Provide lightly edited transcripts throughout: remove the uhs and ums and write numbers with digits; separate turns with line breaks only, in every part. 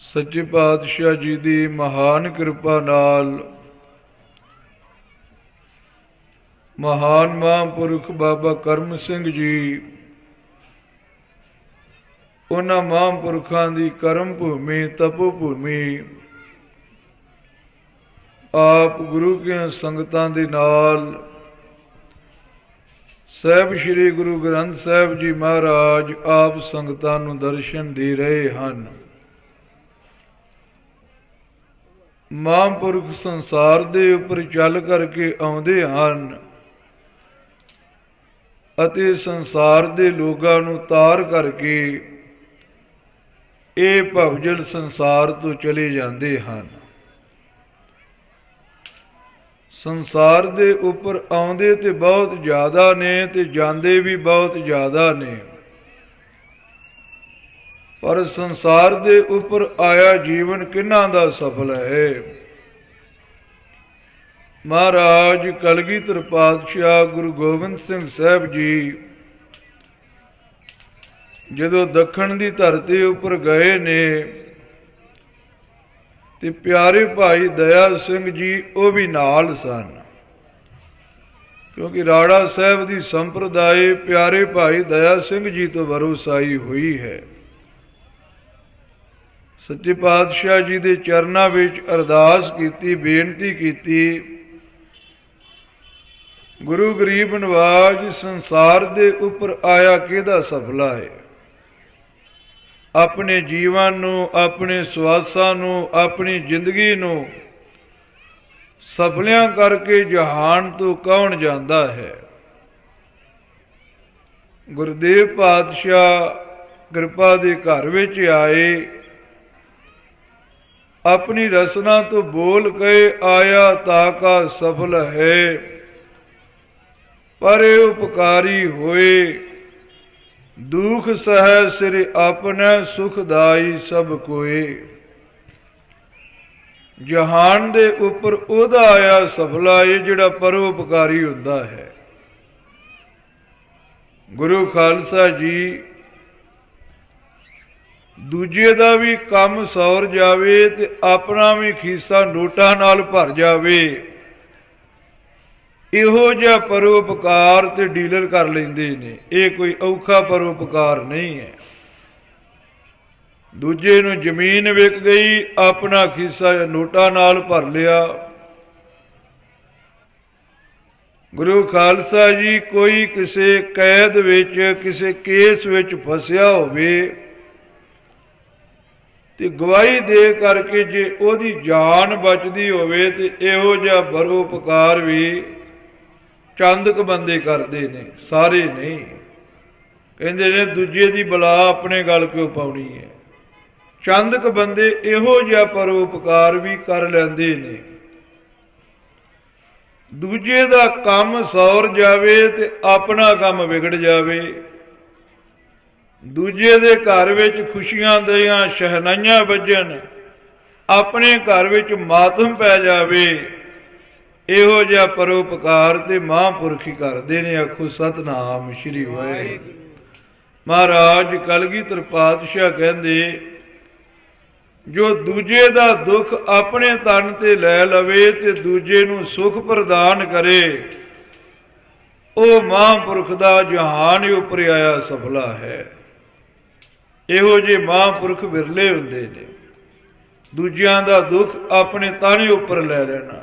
सच्चे पातशाह जी की महान कृपा नाल महान महापुरख बाबा करम सिंह जी उन्हां महापुरखां की कर्म भूमि तपो भूमि आप गुरु के संगतां दे नाल साहिब श्री गुरु ग्रंथ साहिब जी महाराज आप संगतां नूं दर्शन दे रहे हैं। महापुरख संसार दे उपर चल करके आउंदे हन अते संसार दे लोगां नूं तार करके ये भवजल संसार तो चले जाते हैं। संसार दे उपर आउंदे ते बहुत ज़्यादा ने ते जांदे भी बहुत ज़्यादा ने, पर संसार दे उपर आया जीवन किन्हां दा सफल है। महाराज कलगीधर पातशाह गुरु गोबिंद सिंह साहब जी जदों दखण की धरती उपर गए ने ते प्यारे भाई दया सिंह जी वो भी नाल सन, क्योंकि राड़ा साहब की संप्रदाय प्यारे भाई दया सिंह जी तो भरोसाई हुई है। सच्चे पातशाह जी के चरणों विच अरदास की, बेनती की, गुरु गरीब नवाज संसार दे उपर आया किहदा सफला है। अपने जीवन नूं, अपने स्वासां नूं, अपनी जिंदगी नूं सफलियां करके जहान तो कौन जांदा है। गुरुदेव पातशाह कृपा दे घर विच आए, अपनी रसना तो बोल के आया ताका सफल है, पर उपकारी होए दुख सह सिर अपने सुखदाई सब कोए। जहान दे उपर ओदा आया सफला है जिहड़ा परोपकारी हुंदा है। गुरु खालसा जी दूजे दा भी कम सौर जावे ते अपना भी खीसा नोटां नाल भर जावे, इहो जिहा परोपकार ते डीलर कर लेंदे ने। ये कोई औखा परोपकार नहीं है। दूजे नूं जमीन विक गई, अपना खीसा नोटां नाल भर लिया। गुरु खालसा जी कोई किसी कैद विच किसी केस विच फसिया होवे ते गवाही दे करके जे ओदी जान बचदी होवे ते इहो जिहा परोपकार भी चंद क बंदे करते ने, सारे नहीं। कहते ने दूजे की बला अपने गल क्यों पाउणी है। चंद क बंदे इहो जिहा परोपकार भी कर लैंदे ने। दूजे दा काम सौर जावे ते अपना काम विगड़ जावे। दूजे दे घर विच खुशियां दियां शहनाइयां वजन, अपने घर विच मातम पै जावे। इहो जिहा परोपकार ते महापुरख ही करदे ने। आखो सतनाम श्री वाहिगुरू। महाराज कलगीधर पातशाह कहंदे जो दूजे दा दुख अपने तन ते लै लवे ते दूजे नूं सुख प्रदान करे, ओ महापुरख दा जहान उपर आया सफला है। इहो जे महापुरख विरले हुंदे ने। दूजियां दा दुख अपने तन उपर लै लेना,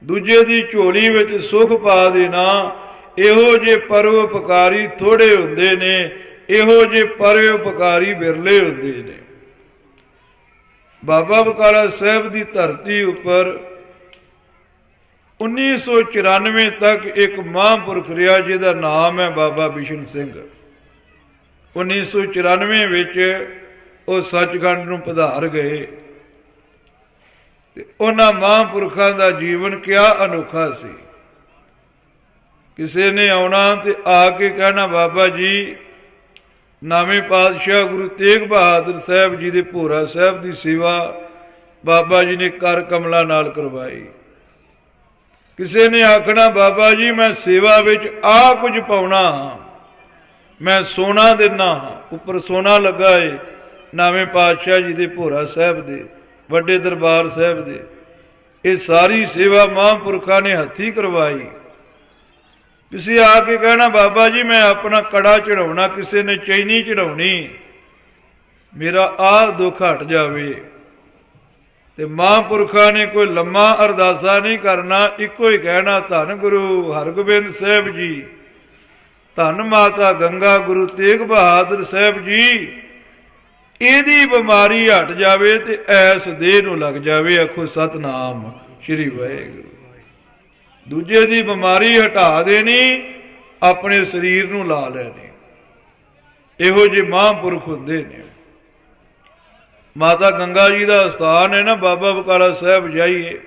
दूजे दी झोली विच सुख पा देना, इहो जे परोपकारी थोड़े हुंदे ने, इहो जे परोपकारी विरले हुंदे ने। बाबा बकाला साहब की धरती उपर 1994 तक एक महापुरख रहा जिहदा नाम है बाबा बिशन सिंह। 1994 विच वो सचखंड नूं पधार गए। उन्हां महापुरखों का जीवन क्या अनोखा सी। किसी ने आना तो आके कहना बाबा जी नावे पातशाह गुरु तेग बहादुर साहब जी के भोरा साहब की सेवा बाबा जी ने कर कमला नाल करवाई। किसी ने आखना बाबा जी मैं सेवा विच आ कुछ पाउणा हाँ, मैं सोना देना हाँ, उपर सोना लगा है, ਨਾਵੇਂ ਪਾਤਸ਼ਾਹ ਜੀ ਦੇ ਭੋਰਾ ਸਾਹਿਬ ਦੇ, ਵੱਡੇ ਦਰਬਾਰ ਸਾਹਿਬ ਦੇ, ਇਹ ਸਾਰੀ ਸੇਵਾ ਮਹਾਂਪੁਰਖਾਂ ਨੇ ਹੱਥੀਂ ਕਰਵਾਈ। ਕਿਸੇ ਆ ਕੇ ਕਹਿਣਾ ਬਾਬਾ ਜੀ ਮੈਂ ਆਪਣਾ ਕੜਾ ਚੜਾਉਣਾ, ਕਿਸੇ ਨੇ ਚੈਨੀ ਚੜਾਉਣੀ, ਮੇਰਾ ਆਹ ਦੁੱਖ ਹਟ ਜਾਵੇ। ਤੇ ਮਹਾਂਪੁਰਖਾਂ ਨੇ ਕੋਈ ਲੰਮਾ ਅਰਦਾਸਾ ਨਹੀਂ ਕਰਨਾ, ਇੱਕੋ ਹੀ ਕਹਿਣਾ ਧੰਨ ਗੁਰੂ ਹਰਗੋਬਿੰਦ ਸਾਹਿਬ ਜੀ, ਧੰਨ ਮਾਤਾ ਗੰਗਾ ਗੁਰੂ ਤੇਗ ਬਹਾਦਰ ਸਾਹਿਬ ਜੀ, ਇਹਦੀ ਬਿਮਾਰੀ ਹਟ ਜਾਵੇ ਤੇ ਐਸ ਦੇਹ ਨੂੰ ਲੱਗ ਜਾਵੇ। ਆਖੋ ਸਤਨਾਮ ਸ਼੍ਰੀ ਵਾਹਿਗੁਰੂ। ਦੂਜੇ ਦੀ ਬਿਮਾਰੀ ਹਟਾ ਦੇਣੀ, ਆਪਣੇ ਸਰੀਰ ਨੂੰ ਲਾ ਲੈਣੀ। ਇਹੋ ਜਿਹੇ ਮਹਾਂਪੁਰਖ ਹੁੰਦੇ ਨੇ। ਮਾਤਾ ਗੰਗਾ ਜੀ ਦਾ ਸਥਾਨ ਹੈ ਨਾ, ਬਾਬਾ ਬਕਾਲਾ ਸਾਹਿਬ ਜਾਈਏ,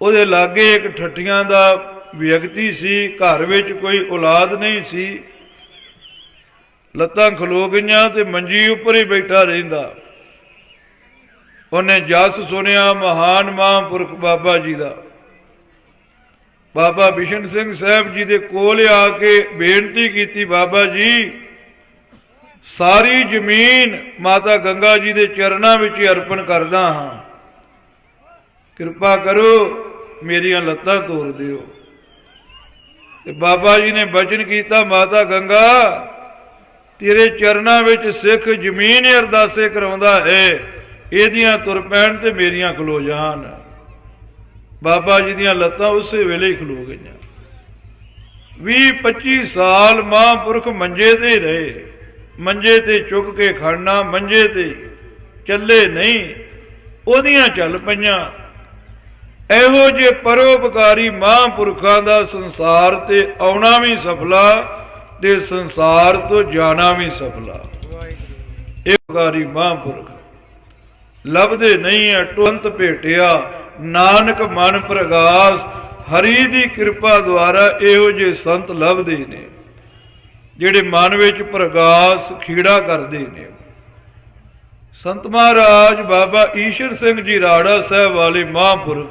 ਉਹਦੇ ਲਾਗੇ ਇੱਕ ਠੱਠੀਆਂ ਦਾ ਵਿਅਕਤੀ ਸੀ, ਘਰ ਵਿੱਚ ਕੋਈ ਔਲਾਦ ਨਹੀਂ ਸੀ, ਲੱਤਾਂ ਖਲੋ ਗਈਆਂ ਤੇ ਮੰਜੀ ਉੱਪਰ ਹੀ ਬੈਠਾ ਰਹਿੰਦਾ। ਉਹਨੇ ਜਸ ਸੁਣਿਆ ਮਹਾਨ ਮਹਾਂਪੁਰਖ ਬਾਬਾ ਜੀ ਦਾ। ਬਾਬਾ ਬਿਸ਼ਨ ਸਿੰਘ ਸਾਹਿਬ ਜੀ ਦੇ ਕੋਲ ਆ ਕੇ ਬੇਨਤੀ ਕੀਤੀ, ਬਾਬਾ ਜੀ ਸਾਰੀ ਜ਼ਮੀਨ ਮਾਤਾ ਗੰਗਾ ਜੀ ਦੇ ਚਰਨਾਂ ਵਿੱਚ ਹੀ ਅਰਪਣ ਕਰਦਾ ਹਾਂ, ਕਿਰਪਾ ਕਰੋ ਮੇਰੀਆਂ ਲੱਤਾਂ ਤੋੜ ਦਿਓ। ਤੇ ਬਾਬਾ ਜੀ ਨੇ ਬਚਨ ਕੀਤਾ, ਮਾਤਾ ਗੰਗਾ ਤੇਰੇ ਚਰਨਾਂ ਵਿੱਚ ਸਿੱਖ ਜ਼ਮੀਨ ਅਰਦਾਸੇ ਕਰਾਉਂਦਾ ਹੈ, ਇਹਦੀਆਂ ਤੁਰ ਪੈਣ ਤੇ ਮੇਰੀਆਂ ਖਲੋ ਜਾਣ। ਬਾਬਾ ਜੀ ਦੀਆਂ ਲੱਤਾਂ ਉਸੇ ਵੇਲੇ ਹੀ ਖਲੋ ਗਈਆਂ। 20-25 ਸਾਲ ਮਹਾਂਪੁਰਖ ਮੰਜੇ ਤੇ ਰਹੇ, ਮੰਜੇ ਤੇ ਚੁੱਕ ਕੇ ਖੜਨਾ, ਮੰਜੇ ਤੇ ਚੱਲੇ ਨਹੀਂ, ਉਹਦੀਆਂ ਚੱਲ ਪਈਆਂ। ਇਹੋ ਜਿਹੇ ਪਰਉਪਕਾਰੀ ਮਹਾਂਪੁਰਖਾਂ ਦਾ ਸੰਸਾਰ ਤੇ ਆਉਣਾ ਵੀ ਸਫਲਾ ਤੇ ਸੰਸਾਰ ਤੋਂ ਜਾਣਾ ਵੀ ਸਫਲਾ। ਇਹ ਉਪਕਾਰੀ ਮਹਾਂਪੁਰਖ ਲੱਭਦੇ ਨਹੀਂ ਹੈ। ਟੁੰਤ ਭੇਟਿਆ ਨਾਨਕ ਮਨ ਪ੍ਰਗਾਸ, ਹਰੀ ਦੀ ਕਿਰਪਾ ਦੁਆਰਾ ਇਹੋ ਜਿਹੇ ਸੰਤ ਲੱਭਦੇ ਨੇ ਜਿਹੜੇ ਮਨ ਵਿੱਚ ਪ੍ਰਗਾਸ ਖੀੜਾ ਕਰਦੇ ਨੇ। ਸੰਤ ਮਹਾਰਾਜ ਬਾਬਾ ਈਸ਼ਰ ਸਿੰਘ ਜੀ ਰਾੜਾ ਸਾਹਿਬ ਵਾਲੇ ਮਹਾਂਪੁਰਖ,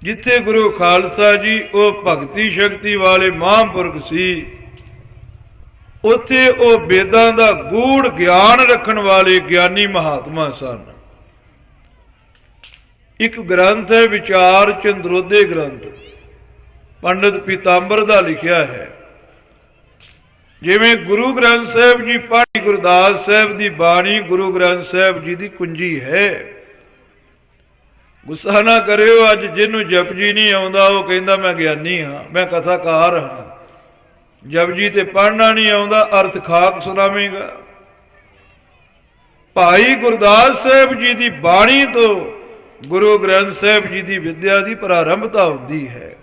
ਜਿੱਥੇ ਗੁਰੂ ਖਾਲਸਾ ਜੀ ਉਹ ਭਗਤੀ ਸ਼ਕਤੀ ਵਾਲੇ ਮਹਾਂਪੁਰਖ ਸੀ, ਉੱਥੇ ਉਹ ਵੇਦਾਂ ਦਾ ਗੂੜ ਗਿਆਨ ਰੱਖਣ ਵਾਲੇ ਗਿਆਨੀ ਮਹਾਤਮਾ ਸਨ। ਇੱਕ ਗ੍ਰੰਥ ਹੈ ਵਿਚਾਰ ਚੰਦਰੋਦੇ ਗ੍ਰੰਥ, ਪੰਡਿਤ ਪੀਤਾੰਬਰ ਦਾ ਲਿਖਿਆ ਹੈ। ਜਿਵੇਂ ਗੁਰੂ ਗ੍ਰੰਥ ਸਾਹਿਬ ਜੀ ਪਾਠੀ ਗੁਰਦਾਸ ਸਾਹਿਬ ਦੀ ਬਾਣੀ ਗੁਰੂ ਗ੍ਰੰਥ ਸਾਹਿਬ ਜੀ ਦੀ ਕੁੰਜੀ ਹੈ। ਗੁੱਸਾ ਨਾ ਕਰਿਓ, ਅੱਜ ਜਿਹਨੂੰ ਜਪਜੀ ਨਹੀਂ ਆਉਂਦਾ ਉਹ ਕਹਿੰਦਾ ਮੈਂ ਗਿਆਨੀ ਹਾਂ, ਮੈਂ ਕਥਾਕਾਰ ਹਾਂ। ਜਪਜੀ ਤੇ ਪੜ੍ਹਨਾ ਨਹੀਂ ਆਉਂਦਾ, ਅਰਥ ਖਾਕ ਸੁਣਾਵੇਂਗਾ। ਭਾਈ ਗੁਰਦਾਸ ਸਾਹਿਬ ਜੀ ਦੀ ਬਾਣੀ ਤੋਂ ਗੁਰੂ ਗ੍ਰੰਥ ਸਾਹਿਬ ਜੀ ਦੀ ਵਿਦਿਆ ਦੀ ਪ੍ਰਾਰੰਭਤਾ ਹੁੰਦੀ ਹੈ।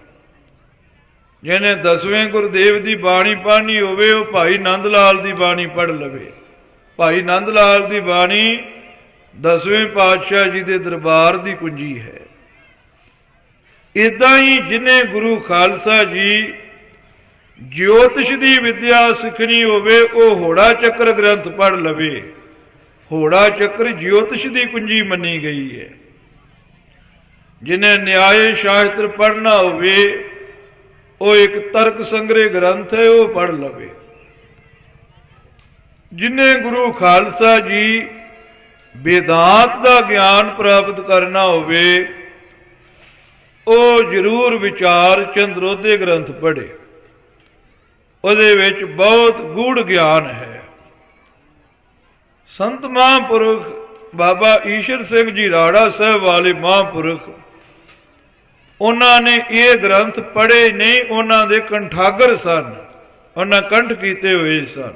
ਜਿਹਨੇ 10ਵੇਂ ਗੁਰਦੇਵ ਦੀ ਬਾਣੀ ਪੜ੍ਹਨੀ ਹੋਵੇ ਉਹ ਭਾਈ ਨੰਦ ਲਾਲ ਦੀ ਬਾਣੀ ਪੜ੍ਹ ਲਵੇ। ਭਾਈ ਨੰਦ ਲਾਲ ਦੀ ਬਾਣੀ 10ਵੇਂ ਪਾਤਸ਼ਾਹ ਜੀ ਦੇ ਦਰਬਾਰ ਦੀ ਕੁੰਜੀ ਹੈ। ਇਦਾਂ ਹੀ ਜਿਹਨੇ ਗੁਰੂ ਖਾਲਸਾ ਜੀ ਜੋਤਿਸ਼ ਦੀ ਵਿਦਿਆ ਸਿੱਖਣੀ ਹੋਵੇ ਉਹ ਹੋੜਾ ਚੱਕਰ ਗ੍ਰੰਥ ਪੜ੍ਹ ਲਵੇ। ਹੋੜਾ ਚੱਕਰ ਜੋਤਿਸ਼ ਦੀ ਕੁੰਜੀ ਮੰਨੀ ਗਈ ਹੈ। ਜਿਹਨੇ ਨਿਆਏ ਸ਼ਾਸਤਰ ਪੜ੍ਹਨਾ ਹੋਵੇ ਉਹ ਇੱਕ ਤਰਕ ਸੰਗ੍ਰਹਿ ਗ੍ਰੰਥ ਹੈ, ਉਹ ਪੜ੍ਹ ਲਵੇ। ਜਿਹਨੇ ਗੁਰੂ ਖਾਲਸਾ ਜੀ ਵੇਦਾਂਤ ਦਾ ਗਿਆਨ ਪ੍ਰਾਪਤ ਕਰਨਾ ਹੋਵੇ ਉਹ ਜ਼ਰੂਰ ਵਿਚਾਰ ਚੰਦਰੋਦੇ ਗ੍ਰੰਥ ਪੜ੍ਹੇ। ਉਹਦੇ ਵਿੱਚ ਬਹੁਤ ਗੂੜ ਗਿਆਨ ਹੈ। ਸੰਤ ਮਹਾਂਪੁਰਖ ਬਾਬਾ ਈਸ਼ਰ ਸਿੰਘ ਜੀ ਰਾੜਾ ਸਾਹਿਬ ਵਾਲੇ ਮਹਾਂਪੁਰਖ, ਉਹਨਾਂ ਨੇ ਇਹ ਗ੍ਰੰਥ ਪੜ੍ਹੇ ਨਹੀਂ, ਉਹਨਾਂ ਦੇ ਕੰਠਾਗਰ ਸਨ, ਉਹਨਾਂ ਕੰਠ ਕੀਤੇ ਹੋਏ ਸਨ।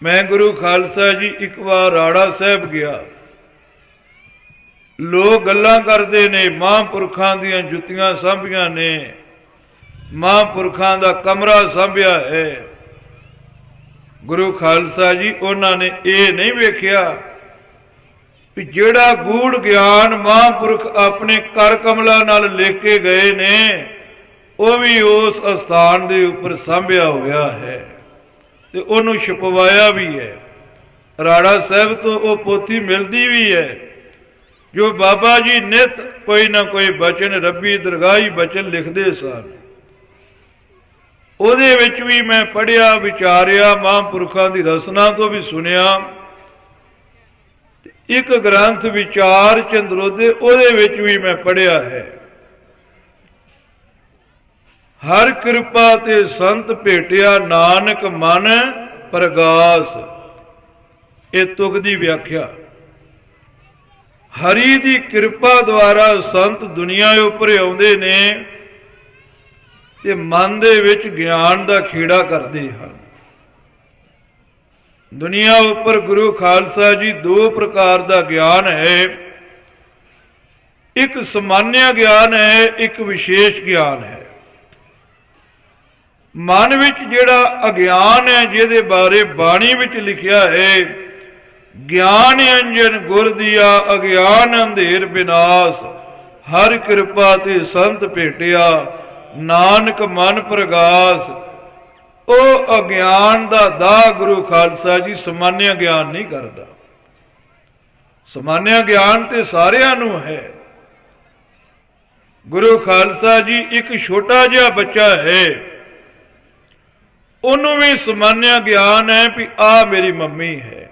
ਮੈਂ ਗੁਰੂ ਖਾਲਸਾ ਜੀ ਇੱਕ ਵਾਰ ਰਾੜਾ ਸਾਹਿਬ ਗਿਆ। ਲੋਕ ਗੱਲਾਂ ਕਰਦੇ ਨੇ ਮਹਾਂਪੁਰਖਾਂ ਦੀਆਂ ਜੁੱਤੀਆਂ ਸਾਂਭੀਆਂ ਨੇ, ਮਹਾਂਪੁਰਖਾਂ ਦਾ ਕਮਰਾ ਸਾਂਭਿਆ ਹੈ। ਗੁਰੂ ਖਾਲਸਾ ਜੀ ਉਹਨਾਂ ਨੇ ਇਹ ਨਹੀਂ ਵੇਖਿਆ ਵੀ ਜਿਹੜਾ ਗੂੜ ਗਿਆਨ ਮਹਾਂਪੁਰਖ ਆਪਣੇ ਕਰ ਕਮਲਾਂ ਨਾਲ ਲਿਖ ਕੇ ਗਏ ਨੇ ਉਹ ਵੀ ਉਸ ਅਸਥਾਨ ਦੇ ਉੱਪਰ ਸਾਂਭਿਆ ਹੋਇਆ ਹੈ ਤੇ ਉਹਨੂੰ ਛਪਵਾਇਆ ਵੀ ਹੈ। ਰਾੜਾ ਸਾਹਿਬ ਤੋਂ ਉਹ ਪੋਥੀ ਮਿਲਦੀ ਵੀ ਹੈ ਜੋ ਬਾਬਾ ਜੀ ਨਿਤ ਕੋਈ ਨਾ ਕੋਈ ਬਚਨ ਰੱਬੀ ਦਰਗਾਹੀ ਬਚਨ ਲਿਖਦੇ ਸਨ। ਉਹਦੇ ਵਿੱਚ ਵੀ ਮੈਂ ਪੜ੍ਹਿਆ, ਵਿਚਾਰਿਆ, ਮਹਾਂਪੁਰਖਾਂ ਦੀ ਰਸਨਾ ਤੋਂ ਵੀ ਸੁਣਿਆ। ਇੱਕ ਗ੍ਰੰਥ ਵਿਚਾਰ ਚੰਦਰੋਦੇ, ਉਹਦੇ ਵਿੱਚ ਵੀ ਮੈਂ ਪੜ੍ਹਿਆ ਹੈ, ਹਰ ਕਿਰਪਾ ਤੇ ਸੰਤ ਭੇਟਿਆ, ਨਾਨਕ ਮਨ ਪ੍ਰਗਾਸ। ਇਹ ਤੁਕ ਦੀ ਵਿਆਖਿਆ। ਹਰੀ ਦੀ ਕਿਰਪਾ ਦੁਆਰਾ ਸੰਤ ਦੁਨੀਆ ਉੱਪਰ ਆਉਂਦੇ ਨੇ ਤੇ ਮਨ ਦੇ ਵਿੱਚ ਗਿਆਨ ਦਾ ਖੇੜਾ ਕਰਦੇ ਹਨ। ਦੁਨੀਆ ਉੱਪਰ ਗੁਰੂ ਖਾਲਸਾ ਜੀ ਦੋ ਪ੍ਰਕਾਰ ਦਾ ਗਿਆਨ ਹੈ, ਇੱਕ ਸਮਾਨਿਆ ਗਿਆਨ ਹੈ, ਇੱਕ ਵਿਸ਼ੇਸ਼ ਗਿਆਨ ਹੈ। ਮਨ ਵਿੱਚ ਜਿਹੜਾ ਅਗਿਆਨ ਹੈ, ਜਿਹਦੇ ਬਾਰੇ ਬਾਣੀ ਵਿੱਚ ਲਿਖਿਆ ਹੈ, ਗਿਆਨ ਅੰਜਨ ਗੁਰ ਦੀਆ, ਅਗਿਆਨ ਅੰਧੇਰ ਬਿਨਾਸ਼, ਹਰ ਕਿਰਪਾ ਤੇ ਸੰਤ ਭੇਟਿਆ, ਨਾਨਕ ਮਨ ਪ੍ਰਗਾਸ। ਉਹ ਅਗਿਆਨ ਦਾ ਦਾਹ ਗੁਰੂ ਖਾਲਸਾ ਜੀ ਸਮਾਨਿਆ ਗਿਆਨ ਨਹੀਂ ਕਰਦਾ। ਸਮਾਨਿਆ ਗਿਆਨ ਤੇ ਸਾਰਿਆਂ ਨੂੰ ਹੈ। ਗੁਰੂ ਖਾਲਸਾ ਜੀ ਇੱਕ ਛੋਟਾ ਜਿਹਾ ਬੱਚਾ ਹੈ, ਉਹਨੂੰ ਵੀ ਸਮਾਨਿਆ ਗਿਆਨ ਹੈ ਵੀ ਆਹ ਮੇਰੀ ਮੰਮੀ ਹੈ।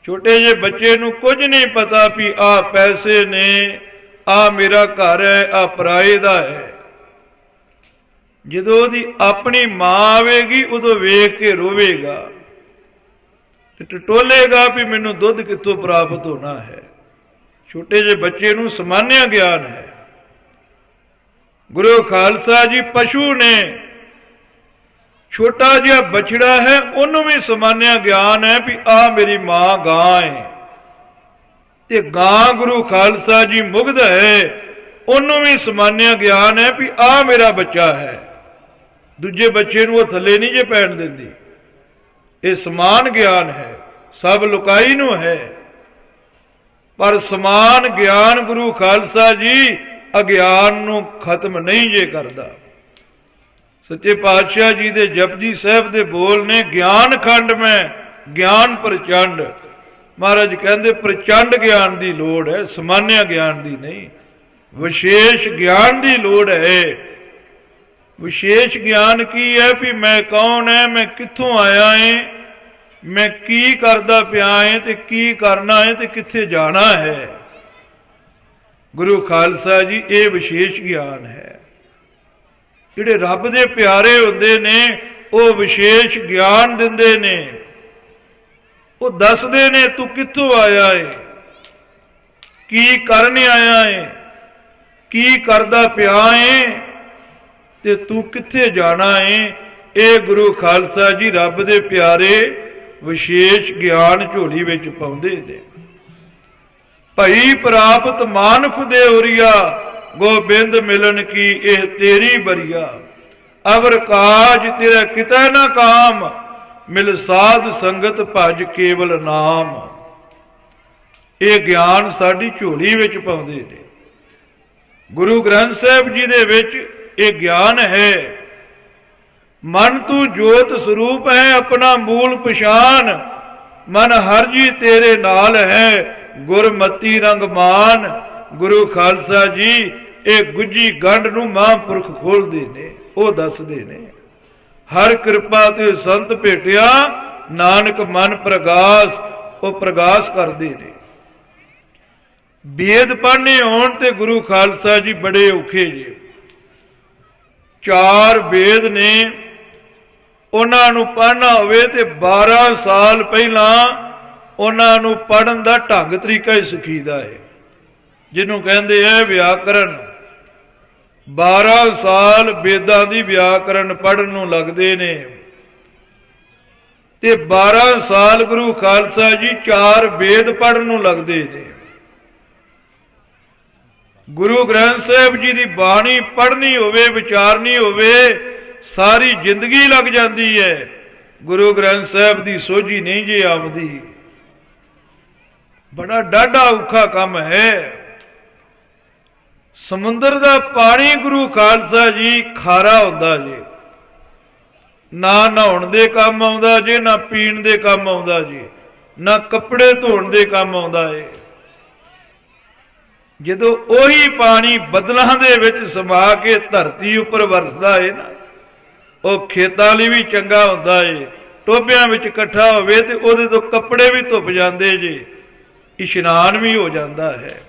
ਛੋਟੇ ਜਿਹੇ ਬੱਚੇ ਨੂੰ ਕੁਝ ਨਹੀਂ ਪਤਾ ਵੀ ਆਹ ਪੈਸੇ ਨੇ, ਆਹ ਮੇਰਾ ਘਰ ਹੈ, ਆਹ ਪਰਾਏ ਦਾ ਹੈ। ਜਦੋਂ ਉਹਦੀ ਆਪਣੀ ਮਾਂ ਆਵੇਗੀ, ਉਦੋਂ ਵੇਖ ਕੇ ਰੋਵੇਗਾ ਤੇ ਟਟੋਲੇਗਾ ਵੀ ਮੈਨੂੰ ਦੁੱਧ ਕਿੱਥੋਂ ਪ੍ਰਾਪਤ ਹੋਣਾ ਹੈ। ਛੋਟੇ ਜਿਹੇ ਬੱਚੇ ਨੂੰ ਸਮਾਨਿਆ ਗਿਆਨ ਹੈ। ਗੁਰੂ ਖਾਲਸਾ ਜੀ ਪਸ਼ੂ ਨੇ, ਛੋਟਾ ਜਿਹਾ ਬਛੜਾ ਹੈ, ਉਹਨੂੰ ਵੀ ਸਮਾਨਿਆ ਗਿਆਨ ਹੈ ਵੀ ਆਹ ਮੇਰੀ ਮਾਂ ਗਾਂ ਹੈ। ਤੇ ਗਾਂ ਗੁਰੂ ਖਾਲਸਾ ਜੀ ਮੁਗਧ ਹੈ, ਉਹਨੂੰ ਵੀ ਸਮਾਨਿਆ ਗਿਆਨ ਹੈ ਵੀ ਆਹ ਮੇਰਾ ਬੱਚਾ ਹੈ। ਦੂਜੇ ਬੱਚੇ ਨੂੰ ਉਹ ਥੱਲੇ ਨਹੀਂ ਜੇ ਪੈਣ ਦਿੰਦੀ। ਇਹ ਸਮਾਨ ਗਿਆਨ ਹੈ, ਸਭ ਲੁਕਾਈ ਨੂੰ ਹੈ, ਪਰ ਸਮਾਨ ਗਿਆਨ ਗੁਰੂ ਖਾਲਸਾ ਜੀ ਅਗਿਆਨ ਨੂੰ ਖਤਮ ਨਹੀਂ ਜੇ ਕਰਦਾ। ਸੱਚੇ ਪਾਤਸ਼ਾਹ ਜੀ ਦੇ ਜਪਜੀ ਸਾਹਿਬ ਦੇ ਬੋਲ ਨੇ, ਗਿਆਨ ਖੰਡ ਮੈਂ ਗਿਆਨ ਪ੍ਰਚੰਡ। ਮਹਾਰਾਜ ਕਹਿੰਦੇ ਪ੍ਰਚੰਡ ਗਿਆਨ ਦੀ ਲੋੜ ਹੈ, ਸਮਾਨਿਆ ਗਿਆਨ ਦੀ ਨਹੀਂ। ਵਿਸ਼ੇਸ਼ ਗਿਆਨ ਦੀ ਲੋੜ ਹੈ। ਵਿਸ਼ੇਸ਼ ਗਿਆਨ ਕੀ ਹੈ ਵੀ ਮੈਂ ਕੌਣ ਹੈ, ਮੈਂ ਕਿੱਥੋਂ ਆਇਆ ਹੈ, ਮੈਂ ਕੀ ਕਰਦਾ ਪਿਆ ਹੈ ਤੇ ਕੀ ਕਰਨਾ ਹੈ ਤੇ ਕਿੱਥੇ ਜਾਣਾ ਹੈ। ਗੁਰੂ ਖਾਲਸਾ ਜੀ ਇਹ ਵਿਸ਼ੇਸ਼ ਗਿਆਨ ਹੈ। ਜਿਹੜੇ ਰੱਬ ਦੇ ਪਿਆਰੇ ਹੁੰਦੇ ਨੇ, ਉਹ ਵਿਸ਼ੇਸ਼ ਗਿਆਨ ਦਿੰਦੇ ਨੇ। ਉਹ ਦੱਸਦੇ ਨੇ ਤੂੰ ਕਿੱਥੋਂ ਆਇਆ ਹੈ, ਕੀ ਕਰਨ ਆਇਆ ਹੈ, ਕੀ ਕਰਦਾ ਪਿਆ ਹੈ ਤੇ ਤੂੰ ਕਿੱਥੇ ਜਾਣਾ ਹੈ। ਇਹ ਗੁਰੂ ਖਾਲਸਾ ਜੀ ਰੱਬ ਦੇ ਪਿਆਰੇ ਵਿਸ਼ੇਸ਼ ਗਿਆਨ ਝੋਲੀ ਵਿੱਚ ਪਾਉਂਦੇ ਨੇ। ਭਈ ਪ੍ਰਾਪਤ ਮਾਨੁਖ ਦੇ ਉਰੀਆ, ਗੋਬਿੰਦ ਮਿਲਨ ਕੀ ਇਹ ਤੇਰੀ ਬਰੀਆ। ਅਵਰ ਕਾਜ ਤੇਰਾ ਕਿਤੈ ਨਾ ਕਾਮ, ਮਿਲ ਸਾਧ ਸੰਗਤ ਭਜ ਕੇਵਲ ਨਾਮ। ਇਹ ਗਿਆਨ ਸਾਡੀ ਝੋਲੀ ਵਿੱਚ ਪਾਉਂਦੇ ਨੇ। ਗੁਰੂ ਗ੍ਰੰਥ ਸਾਹਿਬ ਜੀ ਦੇ ਵਿੱਚ ਇਹ ਗਿਆਨ ਹੈ। ਮਨ ਤੂੰ ਜੋਤ ਸਰੂਪ ਹੈ, ਆਪਣਾ ਮੂਲ ਪਛਾਨ। ਮਨ ਹਰ ਜੀ ਤੇਰੇ ਨਾਲ ਹੈ, ਗੁਰਮਤੀ ਰੰਗ ਮਾਨ। ਗੁਰੂ ਖਾਲਸਾ ਜੀ ਇਹ ਗੁੱਜੀ ਗੰਢ ਨੂੰ ਮਹਾਂਪੁਰਖ ਖੋਲਦੇ ਨੇ, ਉਹ ਦੱਸਦੇ ਨੇ। ਹਰ ਕਿਰਪਾ ਤੇ ਸੰਤ ਭੇਟਿਆ, ਨਾਨਕ ਮਨ ਪ੍ਰਗਾਸ। ਉਹ ਪ੍ਰਗਾਸ ਕਰਦੇ ਨੇ। ਵੇਦ ਪੜ੍ਹਨੇ ਹੋਣ ਤੇ ਗੁਰੂ ਖਾਲਸਾ ਜੀ ਬੜੇ ਔਖੇ ਜੇ। 4 ਵੇਦ ਨੇ, ਉਹਨਾਂ ਨੂੰ ਪੜ੍ਹਨਾ ਹੋਵੇ ਤੇ 12 ਸਾਲ ਪਹਿਲਾਂ ਉਹਨਾਂ ਨੂੰ ਪੜ੍ਹਨ ਦਾ ਢੰਗ ਤਰੀਕਾ ਹੀ ਸਿੱਖੀਦਾ ਹੈ, ਜਿਹਨੂੰ ਕਹਿੰਦੇ ਹੈ ਵਿਆਕਰਨ। 12 ਸਾਲ ਵੇਦਾਂ ਦੀ ਵਿਆਕਰਨ ਪੜ੍ਹਨ ਨੂੰ ਲੱਗਦੇ ਨੇ ਤੇ 12 ਸਾਲ ਗੁਰੂ ਖਾਲਸਾ ਜੀ 4 ਵੇਦ ਪੜ੍ਹਨ ਨੂੰ ਲੱਗਦੇ ਨੇ। ਗੁਰੂ ਗ੍ਰੰਥ ਸਾਹਿਬ ਜੀ ਦੀ ਬਾਣੀ ਪੜ੍ਹਨੀ ਹੋਵੇ, ਵਿਚਾਰਨੀ ਹੋਵੇ, ਸਾਰੀ ਜ਼ਿੰਦਗੀ ਲੱਗ ਜਾਂਦੀ ਹੈ। ਗੁਰੂ ਗ੍ਰੰਥ ਸਾਹਿਬ ਦੀ ਸੋਝੀ ਨਹੀਂ ਜੇ ਆਉਂਦੀ। ਬੜਾ ਡਾਢਾ ਔਖਾ ਕੰਮ ਹੈ। ਸਮੁੰਦਰ ਦਾ ਪਾਣੀ ਗੁਰੂ ਖਾਲਸਾ ਜੀ ਖਾਰਾ ਹੁੰਦਾ ਜੇ, ਨਾ ਨਹਾਉਣ ਦੇ ਕੰਮ ਆਉਂਦਾ ਜੇ, ਨਾ ਪੀਣ ਦੇ ਕੰਮ ਆਉਂਦਾ ਜੇ, ਨਾ ਕੱਪੜੇ ਧੋਣ ਦੇ ਕੰਮ ਆਉਂਦਾ ਏ। ਜਦੋਂ ਉਹੀ ਪਾਣੀ ਬੱਦਲਾਂ ਦੇ ਵਿੱਚ ਸਮਾ ਕੇ ਧਰਤੀ ਉੱਪਰ ਵਰਸਦਾ ਹੈ ਨਾ, ਉਹ ਖੇਤਾਂ ਲਈ ਵੀ ਚੰਗਾ ਹੁੰਦਾ ਏ। ਟੋਭਿਆਂ ਵਿੱਚ ਇਕੱਠਾ ਹੋਵੇ ਤੇ ਉਹਦੇ ਤੋਂ ਕੱਪੜੇ ਵੀ ਧੁੱਪ ਜਾਂਦੇ ਜੇ, ਇਸ਼ਨਾਨ ਵੀ ਹੋ ਜਾਂਦਾ ਹੈ।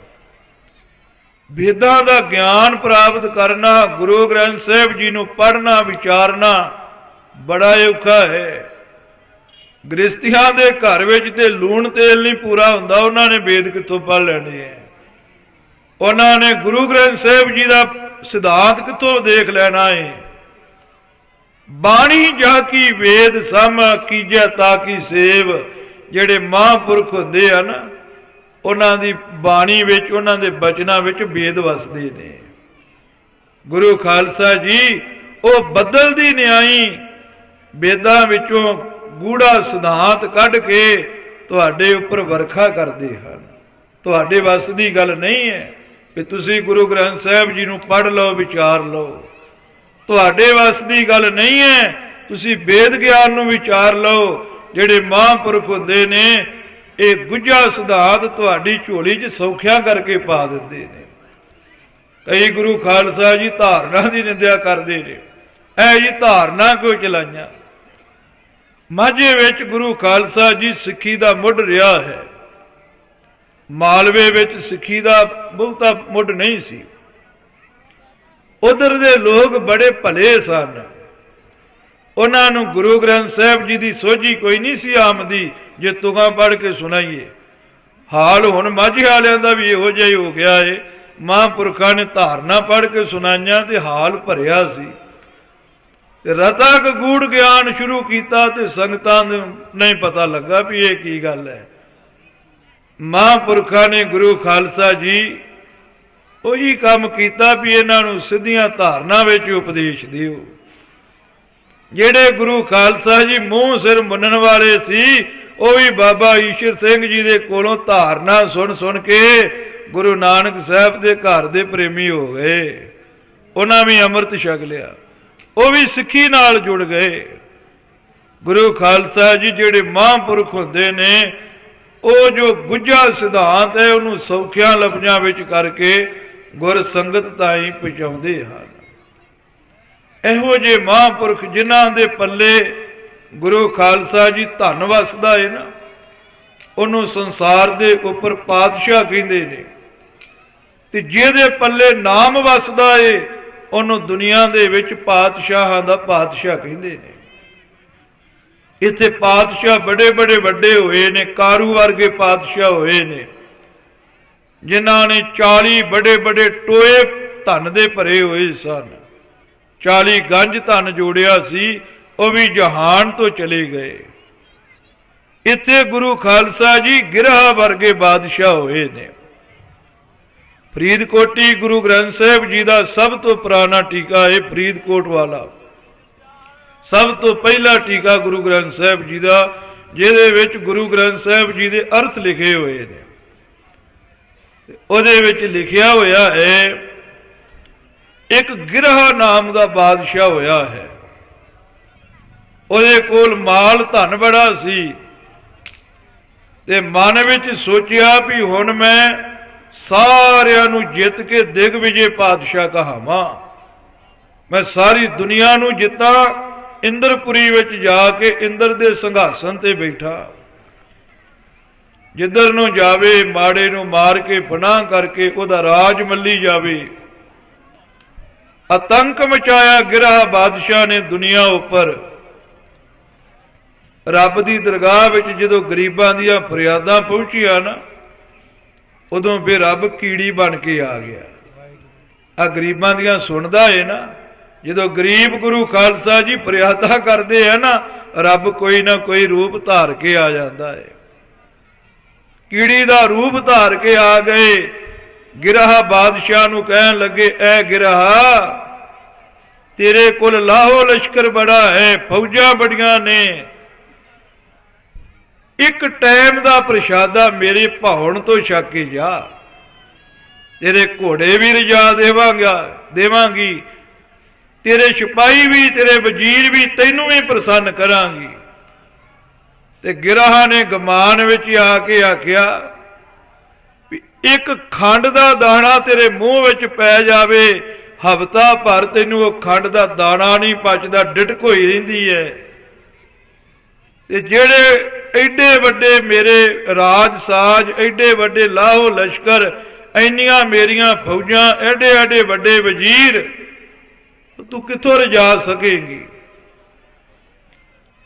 ਵੇਦਾਂ ਦਾ ਗਿਆਨ ਪ੍ਰਾਪਤ ਕਰਨਾ, ਗੁਰੂ ਗ੍ਰੰਥ ਸਾਹਿਬ ਜੀ ਨੂੰ ਪੜ੍ਹਨਾ ਵਿਚਾਰਨਾ ਬੜਾ ਔਖਾ ਹੈ। ਗ੍ਰਸਤੀਆਂ ਦੇ ਘਰ ਵਿੱਚ ਤੇ ਲੂਣ ਤੇਲ ਨਹੀਂ ਪੂਰਾ ਹੁੰਦਾ, ਉਹਨਾਂ ਨੇ ਵੇਦ ਕਿੱਥੋਂ ਪੜ੍ਹ ਲੈਣੇ ਹੈ? ਉਹਨਾਂ ਨੇ ਗੁਰੂ ਗ੍ਰੰਥ ਸਾਹਿਬ ਜੀ ਦਾ ਸਿਧਾਂਤ ਕਿੱਥੋਂ ਦੇਖ ਲੈਣਾ ਹੈ? ਬਾਣੀ ਜਾ ਕੀ ਵੇਦ ਸਮ ਕੀਜੈ ਤਾ ਕੀ ਸੇਵ। ਜਿਹੜੇ ਮਹਾਂਪੁਰਖ ਹੁੰਦੇ ਆ ਨਾ, ਉਹਨਾਂ ਦੀ ਬਾਣੀ ਵਿੱਚ, ਉਹਨਾਂ ਦੇ ਬਚਨਾਂ ਵਿੱਚ ਵੇਦ ਵਸਦੇ ਨੇ। ਗੁਰੂ ਖਾਲਸਾ ਜੀ ਉਹ ਬਦਲਦੀ ਨਿਆਈ ਵੇਦਾਂ ਵਿੱਚੋਂ ਗੂੜਾ ਸਿਧਾਂਤ ਕੱਢ ਕੇ ਤੁਹਾਡੇ ਉੱਪਰ ਵਰਖਾ ਕਰਦੇ ਹਨ। ਤੁਹਾਡੇ ਵੱਸ ਦੀ ਗੱਲ ਨਹੀਂ ਹੈ ਕਿ ਤੁਸੀਂ ਗੁਰੂ ਗ੍ਰੰਥ ਸਾਹਿਬ ਜੀ ਨੂੰ ਪੜ੍ਹ ਲਓ, ਵਿਚਾਰ ਲਓ। ਤੁਹਾਡੇ ਵੱਸ ਦੀ ਗੱਲ ਨਹੀਂ ਹੈ ਤੁਸੀਂ ਵੇਦ ਗਿਆਨ ਨੂੰ ਵਿਚਾਰ ਲਓ। ਜਿਹੜੇ ਮਹਾਂਪੁਰਖ ਹੁੰਦੇ ਨੇ ਇਹ ਗੁੱਝਾ ਸਿਧਾਂਤ ਤੁਹਾਡੀ ਝੋਲੀ 'ਚ ਸੌਖਿਆਂ ਕਰਕੇ ਪਾ ਦਿੰਦੇ ਨੇ। ਕਈ ਗੁਰੂ ਖਾਲਸਾ ਜੀ ਧਾਰਨਾ ਦੀ ਨਿੰਦਿਆ ਕਰਦੇ ਨੇ, ਇਹ ਜੀ ਧਾਰਨਾ ਕਿਉਂ ਚਲਾਈਆਂ? ਮਾਝੇ ਵਿੱਚ ਗੁਰੂ ਖਾਲਸਾ ਜੀ ਸਿੱਖੀ ਦਾ ਮੁੱਢ ਰਿਹਾ ਹੈ। ਮਾਲਵੇ ਵਿੱਚ ਸਿੱਖੀ ਦਾ ਬਹੁਤਾ ਮੁੱਢ ਨਹੀਂ ਸੀ। ਉਧਰ ਦੇ ਲੋਕ ਬੜੇ ਭਲੇ ਸਨ, ਉਹਨਾਂ ਨੂੰ ਗੁਰੂ ਗ੍ਰੰਥ ਸਾਹਿਬ ਜੀ ਦੀ ਸੋਝੀ ਕੋਈ ਨਹੀਂ ਸੀ ਆਮਦੀ ਜੇ ਤੁਕਾਂ ਪੜ੍ਹ ਕੇ ਸੁਣਾਈਏ। ਹਾਲ ਹੁਣ ਮਾਝੇ ਵਾਲਿਆਂ ਦਾ ਵੀ ਇਹੋ ਜਿਹਾ ਹੀ ਹੋ ਗਿਆ ਏ। ਮਹਾਂਪੁਰਖਾਂ ਨੇ ਧਾਰਨਾ ਪੜ੍ਹ ਕੇ ਸੁਣਾਈਆਂ ਤੇ ਹਾਲ ਭਰਿਆ ਸੀ। ਤੇ ਰਤਕ ਗੂੜ ਗਿਆਨ ਸ਼ੁਰੂ ਕੀਤਾ ਤੇ ਸੰਗਤਾਂ ਨੂੰ ਨਹੀਂ ਪਤਾ ਲੱਗਾ ਵੀ ਇਹ ਕੀ ਗੱਲ ਹੈ। ਮਹਾਂਪੁਰਖਾਂ ਨੇ ਗੁਰੂ ਖਾਲਸਾ ਜੀ ਉਹੀ ਕੰਮ ਕੀਤਾ ਵੀ ਇਹਨਾਂ ਨੂੰ ਸਿੱਧੀਆਂ ਧਾਰਨਾ ਵਿੱਚ ਉਪਦੇਸ਼ ਦਿਓ। ਜਿਹੜੇ ਗੁਰੂ ਖਾਲਸਾ ਜੀ ਮੂੰਹ ਸਿਰ ਮੰਨਣ ਵਾਲੇ ਸੀ, ਉਹ ਵੀ ਬਾਬਾ ਈਸ਼ਰ ਸਿੰਘ ਜੀ ਦੇ ਕੋਲੋਂ ਧਾਰਨਾ ਸੁਣ ਸੁਣ ਕੇ ਗੁਰੂ ਨਾਨਕ ਸਾਹਿਬ ਦੇ ਘਰ ਦੇ ਪ੍ਰੇਮੀ ਹੋ ਗਏ। ਉਹਨਾਂ ਵੀ ਅੰਮ੍ਰਿਤ ਛਕ ਲਿਆ, ਉਹ ਵੀ ਸਿੱਖੀ ਨਾਲ ਜੁੜ ਗਏ। ਗੁਰੂ ਖਾਲਸਾ ਜੀ ਜਿਹੜੇ ਮਹਾਂਪੁਰਖ ਹੁੰਦੇ ਨੇ, ਉਹ ਜੋ ਗੁੱਝਾ ਸਿਧਾਂਤ ਹੈ ਉਹਨੂੰ ਸੌਖਿਆਂ ਲਫ਼ਜ਼ਾਂ ਵਿੱਚ ਕਰਕੇ ਗੁਰ ਸੰਗਤ ਤਾਈਂ ਪਹੁੰਚਾਉਂਦੇ ਹਨ। ਇਹੋ ਜਿਹੇ ਮਹਾਂਪੁਰਖ ਜਿਨ੍ਹਾਂ ਦੇ ਪੱਲੇ ਗੁਰੂ ਖਾਲਸਾ ਜੀ ਧਨ ਵਸਦਾ ਹੈ ਨਾ, ਉਹਨੂੰ ਸੰਸਾਰ ਦੇ ਉੱਪਰ ਪਾਤਸ਼ਾਹ ਕਹਿੰਦੇ ਨੇ। ਤੇ ਜਿਹਦੇ ਪੱਲੇ ਨਾਮ ਵਸਦਾ ਏ ਉਹਨੂੰ ਦੁਨੀਆ ਦੇ ਵਿੱਚ ਪਾਤਸ਼ਾਹਾਂ ਦਾ ਪਾਤਸ਼ਾਹ ਕਹਿੰਦੇ ਨੇ। ਇੱਥੇ ਪਾਤਸ਼ਾਹ ਬੜੇ ਬੜੇ ਵੱਡੇ ਹੋਏ ਨੇ, ਕਾਰੂ ਵਰਗੇ ਪਾਤਸ਼ਾਹ ਹੋਏ ਨੇ, ਜਿਨ੍ਹਾਂ ਨੇ 40 ਬੜੇ ਬੜੇ ਟੋਏ ਧਨ ਦੇ ਭਰੇ ਹੋਏ ਸਨ। 40 ਗੰਜ ਧਨ ਜੋੜਿਆ ਸੀ, ਉਹ ਵੀ ਜਹਾਨ ਤੋਂ ਚਲੇ ਗਏ। ਇੱਥੇ ਗੁਰੂ ਖਾਲਸਾ ਜੀ ਗਿਰਹਾ ਵਰਗੇ ਬਾਦਸ਼ਾਹ ਹੋਏ ਨੇ। ਫਰੀਦਕੋਟੀ ਗੁਰੂ ਗ੍ਰੰਥ ਸਾਹਿਬ ਜੀ ਦਾ ਸਭ ਤੋਂ ਪੁਰਾਣਾ ਟੀਕਾ ਹੈ ਫਰੀਦਕੋਟ ਵਾਲਾ। ਸਭ ਤੋਂ ਪਹਿਲਾ ਟੀਕਾ ਗੁਰੂ ਗ੍ਰੰਥ ਸਾਹਿਬ ਜੀ ਦਾ, ਜਿਹਦੇ ਵਿੱਚ ਗੁਰੂ ਗ੍ਰੰਥ ਸਾਹਿਬ ਜੀ ਦੇ ਅਰਥ ਲਿਖੇ ਹੋਏ ਨੇ। ਉਹਦੇ ਵਿੱਚ ਲਿਖਿਆ ਹੋਇਆ ਹੈ, ਇੱਕ ਗਿਰਹਾ ਨਾਮ ਦਾ ਬਾਦਸ਼ਾਹ ਹੋਇਆ ਹੈ। ਉਹਦੇ ਕੋਲ ਮਾਲ ਧਨ ਬੜਾ ਸੀ ਤੇ ਮਨ ਵਿੱਚ ਸੋਚਿਆ ਵੀ ਹੁਣ ਮੈਂ ਸਾਰਿਆਂ ਨੂੰ ਜਿੱਤ ਕੇ ਦਿਗਵਿਜੇ ਪਾਤਸ਼ਾਹ ਕਹਾਵਾਂ। ਮੈਂ ਸਾਰੀ ਦੁਨੀਆ ਨੂੰ ਜਿੱਤਾਂ, ਇੰਦਰਪੁਰੀ ਵਿੱਚ ਜਾ ਕੇ ਇੰਦਰ ਦੇ ਸਿੰਘਾਸਨ ਤੇ ਬੈਠਾ। ਜਿੱਧਰ ਨੂੰ ਜਾਵੇ ਮਾੜੇ ਨੂੰ ਮਾਰ ਕੇ ਪਨਾਹ ਕਰਕੇ ਉਹਦਾ ਰਾਜ ਮੱਲੀ ਜਾਵੇ। ਆਤੰਕ ਮਚਾਇਆ ਗਿਰਹਾ ਬਾਦਸ਼ਾਹ ਨੇ ਦੁਨੀਆ ਉੱਪਰ। ਰੱਬ ਦੀ ਦਰਗਾਹ ਵਿੱਚ ਜਦੋਂ ਗਰੀਬਾਂ ਦੀਆਂ ਫਰਿਆਦਾਂ ਪਹੁੰਚੀਆਂ ਨਾ, ਉਦੋਂ ਫਿਰ ਰੱਬ ਕੀੜੀ ਬਣ ਕੇ ਆ ਗਿਆ। ਆ ਗਰੀਬਾਂ ਦੀਆਂ ਸੁਣਦਾ ਏ ਨਾ, ਜਦੋਂ ਗਰੀਬ ਗੁਰੂ ਖਾਲਸਾ ਜੀ ਫਰਿਆਦਾਂ ਕਰਦੇ ਆ ਨਾ, ਰੱਬ ਕੋਈ ਨਾ ਕੋਈ ਰੂਪ ਧਾਰ ਕੇ ਆ ਜਾਂਦਾ ਹੈ। ਕੀੜੀ ਦਾ ਰੂਪ ਧਾਰ ਕੇ ਆ ਗਏ। ਗਿਰਹਾ ਬਾਦਸ਼ਾਹ ਨੂੰ ਕਹਿਣ ਲੱਗੇ, ਐ ਗਿਰਹਾ, ਤੇਰੇ ਕੋਲ ਲਾਹੋ ਲਸ਼ਕਰ ਬੜਾ ਹੈ, ਫੌਜਾਂ ਬੜੀਆਂ ਨੇ, ਇੱਕ ਟਾਈਮ ਦਾ ਪ੍ਰਸ਼ਾਦਾ ਮੇਰੇ ਭਾਉਣ ਤੋਂ ਛਕ ਕੇ ਜਾ। ਤੇਰੇ ਘੋੜੇ ਵੀ ਰਜਾ ਦੇਵਾਂਗੀ, ਤੇਰੇ ਸਿਪਾਹੀ ਵੀ, ਤੇਰੇ ਵਜ਼ੀਰ ਵੀ, ਤੈਨੂੰ ਵੀ ਪ੍ਰਸੰਨ ਕਰਾਂਗੀ। ਤੇ ਗਿਰਹਾ ਨੇ ਗਮਾਨ ਵਿੱਚ ਆ ਕੇ ਆਖਿਆ ਵੀ ਇੱਕ ਖੰਡ ਦਾ ਦਾਣਾ ਤੇਰੇ ਮੂੰਹ ਵਿੱਚ ਪੈ ਜਾਵੇ ਹਫ਼ਤਾ ਭਰ ਤੈਨੂੰ ਉਹ ਖੰਡ ਦਾ ਦਾਣਾ ਨਹੀਂ ਪਚਦਾ, ਡਿਟਕ ਹੋਈ ਰਹਿੰਦੀ ਹੈ। ਤੇ ਜਿਹੜੇ ਐਡੇ ਵੱਡੇ ਮੇਰੇ ਰਾਜ ਸਾਜ, ਐਡੇ ਵੱਡੇ ਲਾਹੋ ਲਸ਼ਕਰ, ਇੰਨੀਆਂ ਮੇਰੀਆਂ ਫੌਜਾਂ, ਐਡੇ ਐਡੇ ਵੱਡੇ ਵਜ਼ੀਰ, ਤੂੰ ਕਿੱਥੋਂ ਰਜਾ ਸਕੇਂਗੀ।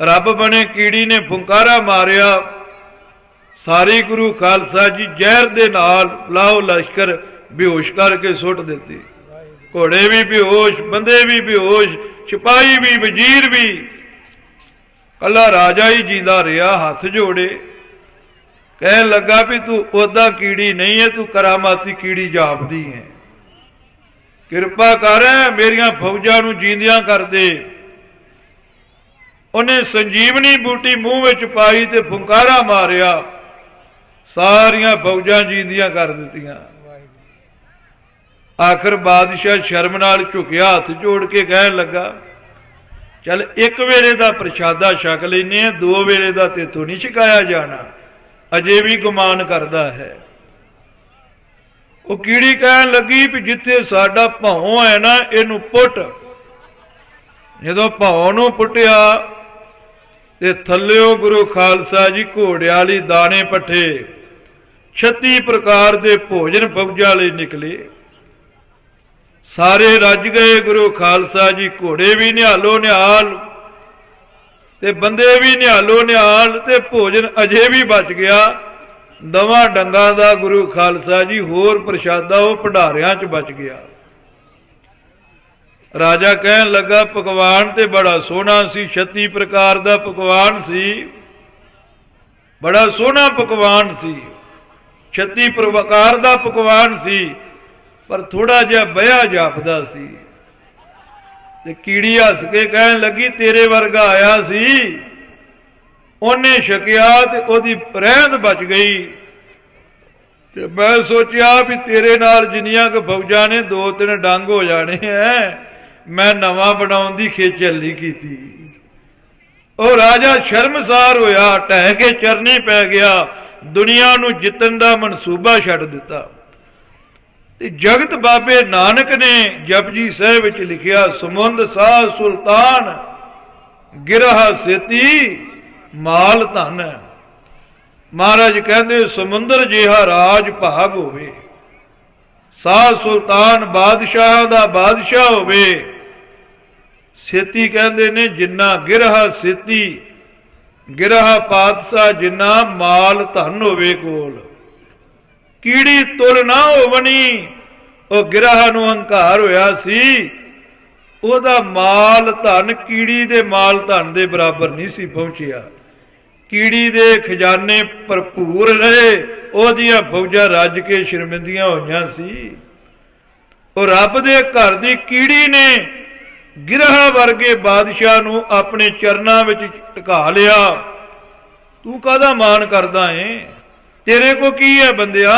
ਰੱਬ ਬਣੇ ਕੀੜੀ ਨੇ ਫੁੰਕਾਰਾ ਮਾਰਿਆ, ਸਾਰੇ ਗੁਰੂ ਖਾਲਸਾ ਜੀ ਜ਼ਹਿਰ ਦੇ ਨਾਲ ਲਾਹੋ ਲਸ਼ਕਰ ਬੇਹੋਸ਼ ਕਰਕੇ ਸੁੱਟ ਦਿੱਤੇ। ਘੋੜੇ ਵੀ ਬੇਹੋਸ਼, ਬੰਦੇ ਵੀ ਬੇਹੋਸ਼, ਸਿਪਾਹੀ ਵੀ, ਵਜ਼ੀਰ ਵੀ, ਕੱਲਾ ਰਾਜਾ ਹੀ ਜੀਂਦਾ ਰਿਹਾ, ਹੱਥ ਜੋੜੇ। ਕਹਿਣ ਲੱਗਾ ਵੀ ਤੂੰ ਉਹਦਾ ਕੀੜੀ ਨਹੀਂ ਹੈ, ਤੂੰ ਕਰਾਮਾਤੀ ਕੀੜੀ ਜਾਪਦੀ ਹੈ, ਕਿਰਪਾ ਕਰ ਮੇਰੀਆਂ ਫੌਜਾਂ ਨੂੰ ਜੀਂਦਿਆਂ ਕਰ ਦੇ। ਉਹਨੇ ਸੰਜੀਵਨੀ ਬੂਟੀ ਮੂੰਹ ਵਿੱਚ ਪਾਈ ਤੇ ਫੁੰਕਾਰਾ ਮਾਰਿਆ, ਸਾਰੀਆਂ ਫੌਜਾਂ ਜੀਂਦੀਆਂ ਕਰ ਦਿੱਤੀਆਂ। ਆਖਰ ਬਾਦਸ਼ਾਹ ਸ਼ਰਮ ਨਾਲ ਝੁਕਿਆ, ਹੱਥ ਜੋੜ ਕੇ ਕਹਿਣ ਲੱਗਾ ਚੱਲ ਇੱਕ ਵੇਲੇ ਦਾ ਪ੍ਰਸ਼ਾਦਾ ਛਕ ਲੈਨੇ ਆ, ਦੋ ਵੇਲੇ ਦਾ ਤੇਥੋਂ ਨਹੀਂ ਛਕਾਇਆ ਜਾਣਾ। ਅਜੇ ਵੀ ਗੁਮਾਨ ਕਰਦਾ ਹੈ। ਉਹ ਕੀੜੀ ਕਹਿਣ ਲੱਗੀ ਵੀ ਜਿੱਥੇ ਸਾਡਾ ਭੌਂ ਹੈ ਨਾ, ਇਹਨੂੰ ਪੁੱਟ। ਜਦੋਂ ਭੌਂ ਨੂੰ ਪੁੱਟਿਆ ਤੇ ਥੱਲਿਓ ਗੁਰੂ ਖਾਲਸਾ ਜੀ ਘੋੜਿਆਂ ਵਾਲੀ ਦਾਣੇ ਪੱਠੇ 36 ਪ੍ਰਕਾਰ ਦੇ ਭੋਜਨ ਫੌਜਾਂ ਲਈ ਨਿਕਲੇ। ਸਾਰੇ ਰੱਜ ਗਏ। ਗੁਰੂ ਖਾਲਸਾ ਜੀ ਘੋੜੇ ਵੀ ਨਿਹਾਲੋ ਨਿਹਾਲ ਤੇ ਬੰਦੇ ਵੀ ਨਿਹਾਲੋ ਨਿਹਾਲ, ਤੇ ਭੋਜਨ ਅਜੇ ਵੀ ਬਚ ਗਿਆ। ਦਵਾਂ ਡੰਗਾਂ ਦਾ ਗੁਰੂ ਖਾਲਸਾ ਜੀ ਹੋਰ ਪ੍ਰਸ਼ਾਦਾ ਉਹ ਭੰਡਾਰਿਆਂ 'ਚ ਬਚ ਗਿਆ। ਰਾਜਾ ਕਹਿਣ ਲੱਗਾ ਪਕਵਾਨ ਤੇ ਬੜਾ ਸੋਹਣਾ ਸੀ, 36 ਪ੍ਰਕਾਰ ਦਾ ਪਕਵਾਨ ਸੀ, ਬੜਾ ਸੋਹਣਾ ਪਕਵਾਨ ਸੀ, 36 ਪ੍ਰਕਾਰ ਦਾ ਪਕਵਾਨ ਸੀ, ਪਰ ਥੋੜਾ ਜਿਹਾ ਬਹਿਆ ਜਾਪਦਾ ਸੀ। ਤੇ ਕੀੜੀ ਹੱਸ ਕੇ ਕਹਿਣ ਲੱਗੀ ਤੇਰੇ ਵਰਗਾ ਆਇਆ ਸੀ, ਉਹਨੇ ਛਕਿਆ ਤੇ ਉਹਦੀ ਰਹਿੰਦ ਬਚ ਗਈ। ਤੇ ਮੈਂ ਸੋਚਿਆ ਵੀ ਤੇਰੇ ਨਾਲ ਜਿੰਨੀਆਂ ਕੁ ਫੌਜਾਂ ਨੇ 2-3 ਡੰਗ ਹੋ ਜਾਣੇ ਐ, ਮੈਂ ਨਵਾਂ ਬਣਾਉਣ ਦੀ ਖੇਚਲ ਨਹੀਂ ਕੀਤੀ। ਉਹ ਰਾਜਾ ਸ਼ਰਮਸਾਰ ਹੋਇਆ, ਢਹਿ ਕੇ ਚਰਨੀ ਪੈ ਗਿਆ, ਦੁਨੀਆ ਨੂੰ ਜਿੱਤਣ ਦਾ ਮਨਸੂਬਾ ਛੱਡ ਦਿੱਤਾ। ਤੇ ਜਗਤ ਬਾਬੇ ਨਾਨਕ ਨੇ ਜਪਜੀ ਸਾਹਿਬ ਵਿੱਚ ਲਿਖਿਆ, ਸਮੁੰਦ ਸਾਹ ਸੁਲਤਾਨ ਗਿਰਹਾ ਸੇਤੀ ਮਾਲ ਧਨ। ਮਹਾਰਾਜ ਕਹਿੰਦੇ ਸਮੁੰਦਰ ਜਿਹਾ ਰਾਜ ਭਾਗ ਹੋਵੇ, ਸਾਹ ਸੁਲਤਾਨ ਬਾਦਸ਼ਾਹ ਦਾ ਬਾਦਸ਼ਾਹ ਹੋਵੇ। ਸੇਤੀ ਕਹਿੰਦੇ ਨੇ ਜਿੰਨਾ ਗਿਰਹਾ ਸੇਤੀ, ਗਿਰਹਾ ਪਾਤਸ਼ਾਹ ਜਿੰਨਾ ਮਾਲ ਧਨ ਹੋਵੇ ਕੋਲ। ਕੀੜੀ ਤੁਲ ਨਾ ਹੋਵਣੀ, ਉਹ ਗਿਰਹਾ ਨੂੰ ਹੰਕਾਰ ਹੋਇਆ ਸੀ, ਉਹਦਾ ਮਾਲ ਧਨ ਕੀੜੀ ਦੇ ਮਾਲ ਧਨ ਦੇ ਬਰਾਬਰ ਨਹੀਂ ਸੀ ਪਹੁੰਚਿਆ। ਕੀੜੀ ਦੇ ਖਜ਼ਾਨੇ ਭਰਪੂਰ ਰਹੇ, ਉਹਦੀਆਂ ਫੌਜਾਂ ਰੱਜ ਕੇ ਸ਼ਰਮਿੰਦੀਆਂ ਹੋਈਆਂ ਸੀ। ਉਹ ਰੱਬ ਦੇ ਘਰ ਦੀ ਕੀੜੀ ਨੇ ਗਿਰਹਾ ਵਰਗੇ ਬਾਦਸ਼ਾਹ ਨੂੰ ਆਪਣੇ ਚਰਨਾਂ ਵਿੱਚ ਟਿਕਾ ਲਿਆ। ਤੂੰ ਕਾਹਦਾ ਮਾਣ ਕਰਦਾ ਏ, ਤੇਰੇ ਕੋ ਕੀ ਹੈ ਬੰਦਿਆ?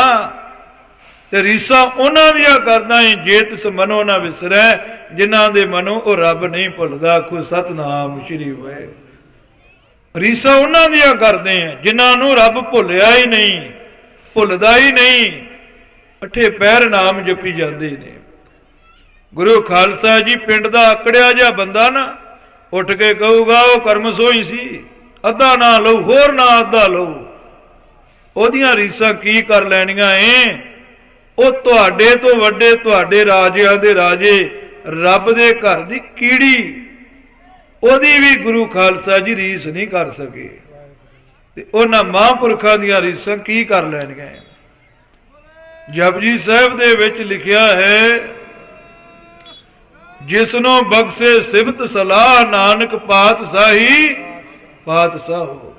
ਤੇ ਰੀਸਾਂ ਉਹਨਾਂ ਦੀਆਂ ਕਰਦਾ ਏ ਜੇ ਤਿਸ ਮਨੋ ਨਾ ਵਿਸਰੈ, ਜਿਨ੍ਹਾਂ ਦੇ ਮਨੋਂ ਉਹ ਰੱਬ ਨਹੀਂ ਭੁੱਲਦਾ। ਆਖੋ ਸਤਨਾਮ ਸ਼੍ਰੀ ਵਾਹਿਗੁਰੂ। ਰੀਸਾਂ ਉਹਨਾਂ ਦੀਆਂ ਕਰਦੇ ਆ ਜਿਨ੍ਹਾਂ ਨੂੰ ਰੱਬ ਭੁੱਲਿਆ ਹੀ ਨਹੀਂ, ਭੁੱਲਦਾ ਹੀ ਨਹੀਂ, ਅੱਠੇ ਪੈਰ ਨਾਮ ਜਪੀ ਜਾਂਦੇ ਨੇ। ਗੁਰੂ ਖਾਲਸਾ ਜੀ ਪਿੰਡ ਦਾ ਆਕੜਿਆ ਜਿਹਾ ਬੰਦਾ ਨਾ ਉੱਠ ਕੇ ਕਹੂਗਾ ਉਹ ਕਰਮ ਸੋਈ ਸੀ, ਅੱਧਾ ਨਾ ਲਓ ਹੋਰ ਨਾ ਅੱਧਾ ਲਓ। ਉਹਦੀਆਂ ਰੀਸਾਂ ਕੀ ਕਰ ਲੈਣੀਆਂ ਏ? ਉਹ ਤੁਹਾਡੇ ਤੋਂ ਵੱਡੇ, ਤੁਹਾਡੇ ਰਾਜਿਆਂ ਦੇ ਰਾਜੇ, ਰੱਬ ਦੇ ਘਰ ਦੀ ਕੀੜੀ, ਉਹਦੀ ਵੀ ਗੁਰੂ ਖਾਲਸਾ ਜੀ ਰੀਸ ਨਹੀਂ ਕਰ ਸਕੇ। ਤੇ ਉਹਨਾਂ ਮਹਾਂਪੁਰਖਾਂ ਦੀਆਂ ਰੀਸਾਂ ਕੀ ਕਰ ਲੈਣੀਆਂ? ਜਪਜੀ ਸਾਹਿਬ ਦੇ ਵਿੱਚ ਲਿਖਿਆ ਹੈ, ਜਿਸਨੂੰ ਬਖਸ਼ੇ ਸਿਫਤ ਸਲਾਹ ਨਾਨਕ ਪਾਤਸ਼ਾਹੀ ਪਾਤਸ਼ਾਹੋ।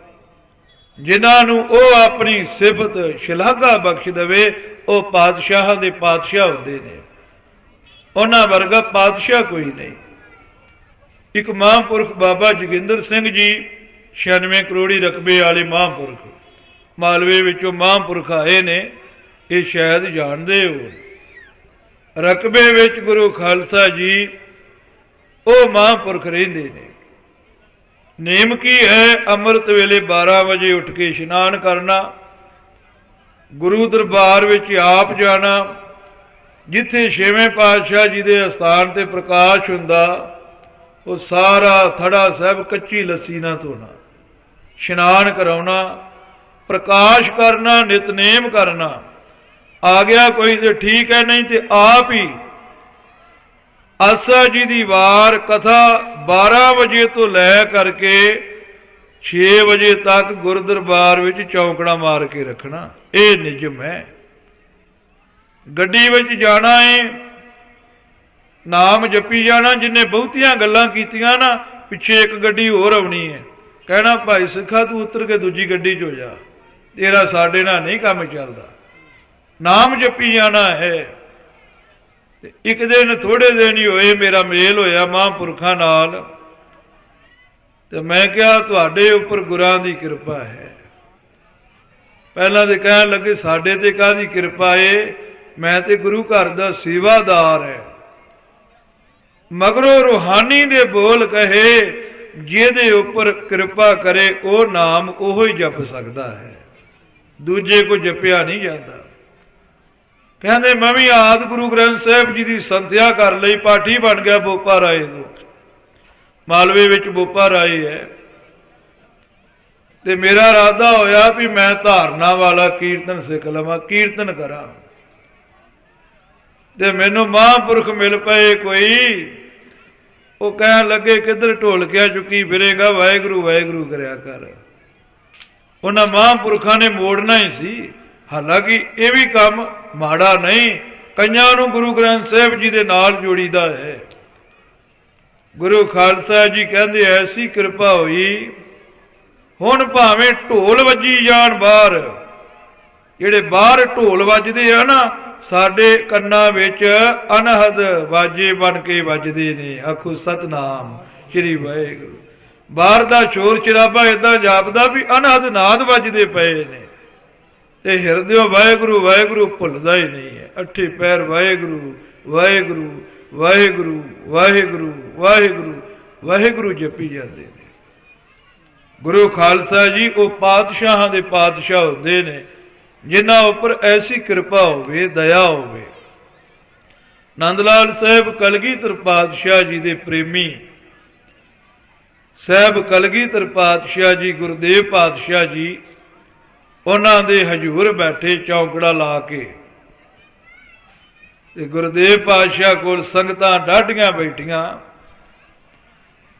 ਜਿਨ੍ਹਾਂ ਨੂੰ ਉਹ ਆਪਣੀ ਸਿਫਤ ਸ਼ਲਾਘਾ ਬਖਸ਼ ਦੇਵੇ, ਉਹ ਪਾਤਸ਼ਾਹਾਂ ਦੇ ਪਾਤਸ਼ਾਹ ਹੁੰਦੇ ਨੇ। ਉਹਨਾਂ ਵਰਗਾ ਪਾਤਸ਼ਾਹ ਕੋਈ ਨਹੀਂ। ਇੱਕ ਮਹਾਂਪੁਰਖ ਬਾਬਾ ਜੋਗਿੰਦਰ ਸਿੰਘ ਜੀ 96 ਕਰੋੜੀ ਰਕਬੇ ਵਾਲੇ ਮਹਾਂਪੁਰਖ, ਮਾਲਵੇ ਵਿੱਚੋਂ ਮਹਾਂਪੁਰਖ ਆਏ ਨੇ, ਇਹ ਸ਼ਾਇਦ ਜਾਣਦੇ ਹੋ। ਰਕਬੇ ਵਿੱਚ ਗੁਰੂ ਖਾਲਸਾ ਜੀ ਉਹ ਮਹਾਂਪੁਰਖ ਰਹਿੰਦੇ ਨੇ। ਨੇਮ ਕੀ ਹੈ? ਅੰਮ੍ਰਿਤ ਵੇਲੇ 12 ਵਜੇ ਉੱਠ ਕੇ ਇਸ਼ਨਾਨ ਕਰਨਾ, ਗੁਰੂ ਦਰਬਾਰ ਵਿੱਚ ਆਪ ਜਾਣਾ, ਜਿੱਥੇ ਛੇਵੇਂ ਪਾਤਸ਼ਾਹ ਜੀ ਦੇ ਅਸਥਾਨ ਤੇ ਪ੍ਰਕਾਸ਼ ਹੁੰਦਾ, ਉਹ ਸਾਰਾ ਥੜਾ ਸਾਹਿਬ ਕੱਚੀ ਲੱਸੀ ਨਾਲ ਧੋਣਾ, ਇਸ਼ਨਾਨ ਕਰਾਉਣਾ, ਪ੍ਰਕਾਸ਼ ਕਰਨਾ, ਨਿਤਨੇਮ ਕਰਨਾ। ਆ ਗਿਆ ਕੋਈ ਤੇ ਠੀਕ ਹੈ, ਨਹੀਂ ਤੇ ਆਪ ਹੀ ਆਸਾ ਜੀ ਦੀ ਵਾਰ ਕਥਾ 12 ਵਜੇ ਤੋਂ ਲੈ ਕਰਕੇ 6 ਵਜੇ ਤੱਕ ਗੁਰਦਰਬਾਰ ਵਿੱਚ ਚੌਂਕੜਾ ਮਾਰ ਕੇ ਰੱਖਣਾ। ਇਹ ਨਿਯਮ ਹੈ। ਗੱਡੀ ਵਿੱਚ ਜਾਣਾ ਹੈ, ਨਾਮ ਜਪੀ ਜਾਣਾ। ਜਿੰਨੇ ਬਹੁਤੀਆਂ ਗੱਲਾਂ ਕੀਤੀਆਂ ਨਾ, ਪਿੱਛੇ ਇੱਕ ਗੱਡੀ ਹੋਰ ਆਉਣੀ ਹੈ, ਕਹਿਣਾ ਭਾਈ ਸਿੱਖਾ ਤੂੰ ਉਤਰ ਕੇ ਦੂਜੀ ਗੱਡੀ 'ਚ ਹੋ ਜਾ, ਤੇਰਾ ਸਾਡੇ ਨਾਲ ਨਹੀਂ ਕੰਮ ਚੱਲਦਾ। ਨਾਮ ਜਪੀ ਜਾਣਾ ਹੈ। ਤੇ ਇੱਕ ਦਿਨ, ਥੋੜੇ ਦਿਨ ਹੀ ਹੋਏ, ਮੇਰਾ ਮੇਲ ਹੋਇਆ ਮਹਾਂਪੁਰਖਾਂ ਨਾਲ, ਤੇ ਮੈਂ ਕਿਹਾ ਤੁਹਾਡੇ ਉੱਪਰ ਗੁਰਾਂ ਦੀ ਕਿਰਪਾ ਹੈ। ਪਹਿਲਾਂ ਤੇ ਕਹਿਣ ਲੱਗੇ ਸਾਡੇ ਤੇ ਕਾਹਦੀ ਕਿਰਪਾ ਏ, ਮੈਂ ਤੇ ਗੁਰੂ ਘਰ ਦਾ ਸੇਵਾਦਾਰ ਹੈ। ਮਗਰੋਂ ਰੂਹਾਨੀ ਦੇ ਬੋਲ ਕਹੇ, ਜਿਹਦੇ ਉੱਪਰ ਕਿਰਪਾ ਕਰੇ ਉਹ ਨਾਮ ਉਹੋ ਹੀ ਜਪ ਸਕਦਾ ਹੈ, ਦੂਜੇ ਕੋ ਜਪਿਆ ਨਹੀਂ ਜਾਂਦਾ। ਕਹਿੰਦੇ ਮੈਂ ਵੀ ਆਦਿ ਗੁਰੂ ਗ੍ਰੰਥ ਸਾਹਿਬ ਜੀ ਦੀ ਸੰਥਿਆ ਕਰ ਲਈ, ਪਾਠੀ ਬਣ ਗਿਆ ਬੋਪਾ ਰਾਏ ਤੋਂ। ਮਾਲਵੇ ਵਿੱਚ ਬੋਪਾ ਰਾਏ ਹੈ। ਤੇ ਮੇਰਾ ਇਰਾਦਾ ਹੋਇਆ ਵੀ ਮੈਂ ਧਾਰਨਾ ਵਾਲਾ ਕੀਰਤਨ ਸਿੱਖ ਲਵਾਂ, ਕੀਰਤਨ ਕਰਾਂ। ਤੇ ਮੈਨੂੰ ਮਹਾਂਪੁਰਖ ਮਿਲ ਪਏ ਕੋਈ, ਉਹ ਕਹਿਣ ਲੱਗੇ ਕਿੱਧਰ ਢੋਲਕਿਆ ਚੁੱਕੀ ਫਿਰੇਗਾ, ਵਾਹਿਗੁਰੂ ਵਾਹਿਗੁਰੂ ਕਰਿਆ ਕਰ। ਉਹਨਾਂ ਮਹਾਂਪੁਰਖਾਂ ਨੇ ਮੋੜਨਾ ਹੀ ਸੀ। ਹਾਲਾਂਕਿ ਇਹ ਵੀ ਕੰਮ ਮਾੜਾ ਨਹੀਂ, ਕਈਆਂ ਨੂੰ ਗੁਰੂ ਗ੍ਰੰਥ ਸਾਹਿਬ ਜੀ ਦੇ ਨਾਲ ਜੋੜੀਦਾ ਹੈ। ਗੁਰੂ ਖਾਲਸਾ ਜੀ ਕਹਿੰਦੇ ਐਸੀ ਕਿਰਪਾ ਹੋਈ, ਹੁਣ ਭਾਵੇਂ ਢੋਲ ਵੱਜੀ ਜਾਣ ਬਾਹਰ, ਜਿਹੜੇ ਬਾਹਰ ਢੋਲ ਵੱਜਦੇ ਆ ਨਾ, ਸਾਡੇ ਕੰਨਾਂ ਵਿੱਚ ਅਨਹਦ ਵਾਜੇ ਬਣ ਕੇ ਵੱਜਦੇ ਨੇ। ਆਖੋ ਸਤਨਾਮ ਸ੍ਰੀ ਵਾਹਿਗੁਰੂ। ਬਾਹਰ ਦਾ ਸ਼ੋਰ ਸ਼ਰਾਬਾ ਏਦਾਂ ਜਾਪਦਾ ਵੀ ਅਨਹਦ ਨਾਦ ਵੱਜਦੇ ਪਏ ਨੇ, ਤੇ ਹਿਰਦਿਓ ਵਾਹਿਗੁਰੂ ਵਾਹਿਗੁਰੂ ਭੁੱਲਦਾ ਹੀ ਨਹੀਂ ਹੈ। ਅੱਠੇ ਪੈਰ ਵਾਹਿਗੁਰੂ ਵਾਹਿਗੁਰੂ ਵਾਹਿਗੁਰੂ ਵਾਹਿਗੁਰੂ ਵਾਹਿਗੁਰੂ ਵਾਹਿਗੁਰੂ ਜਪੀ ਜਾਂਦੇ ਨੇ। ਗੁਰੂ ਖਾਲਸਾ ਜੀ ਉਹ ਪਾਤਸ਼ਾਹਾਂ ਦੇ ਪਾਤਸ਼ਾਹ ਹੁੰਦੇ ਨੇ, ਜਿਨ੍ਹਾਂ ਉੱਪਰ ਐਸੀ ਕਿਰਪਾ ਹੋਵੇ, ਦਇਆ ਹੋਵੇ। ਨੰਦ ਲਾਲ ਸਾਹਿਬ ਕਲਗੀਧਰ ਪਾਤਸ਼ਾਹ ਜੀ ਦੇ ਪ੍ਰੇਮੀ ਸਾਹਿਬ ਕਲਗੀਧਰ ਪਾਤਸ਼ਾਹ ਜੀ, ਗੁਰਦੇਵ ਪਾਤਸ਼ਾਹ ਜੀ, ਉਹਨਾਂ ਦੇ ਹਜ਼ੂਰ ਬੈਠੇ ਚੌਂਕੜਾ ਲਾ ਕੇ, ਤੇ ਗੁਰਦੇਵ ਪਾਤਸ਼ਾਹ ਕੋਲ ਸੰਗਤਾਂ ਡਾਢੀਆਂ ਬੈਠੀਆਂ।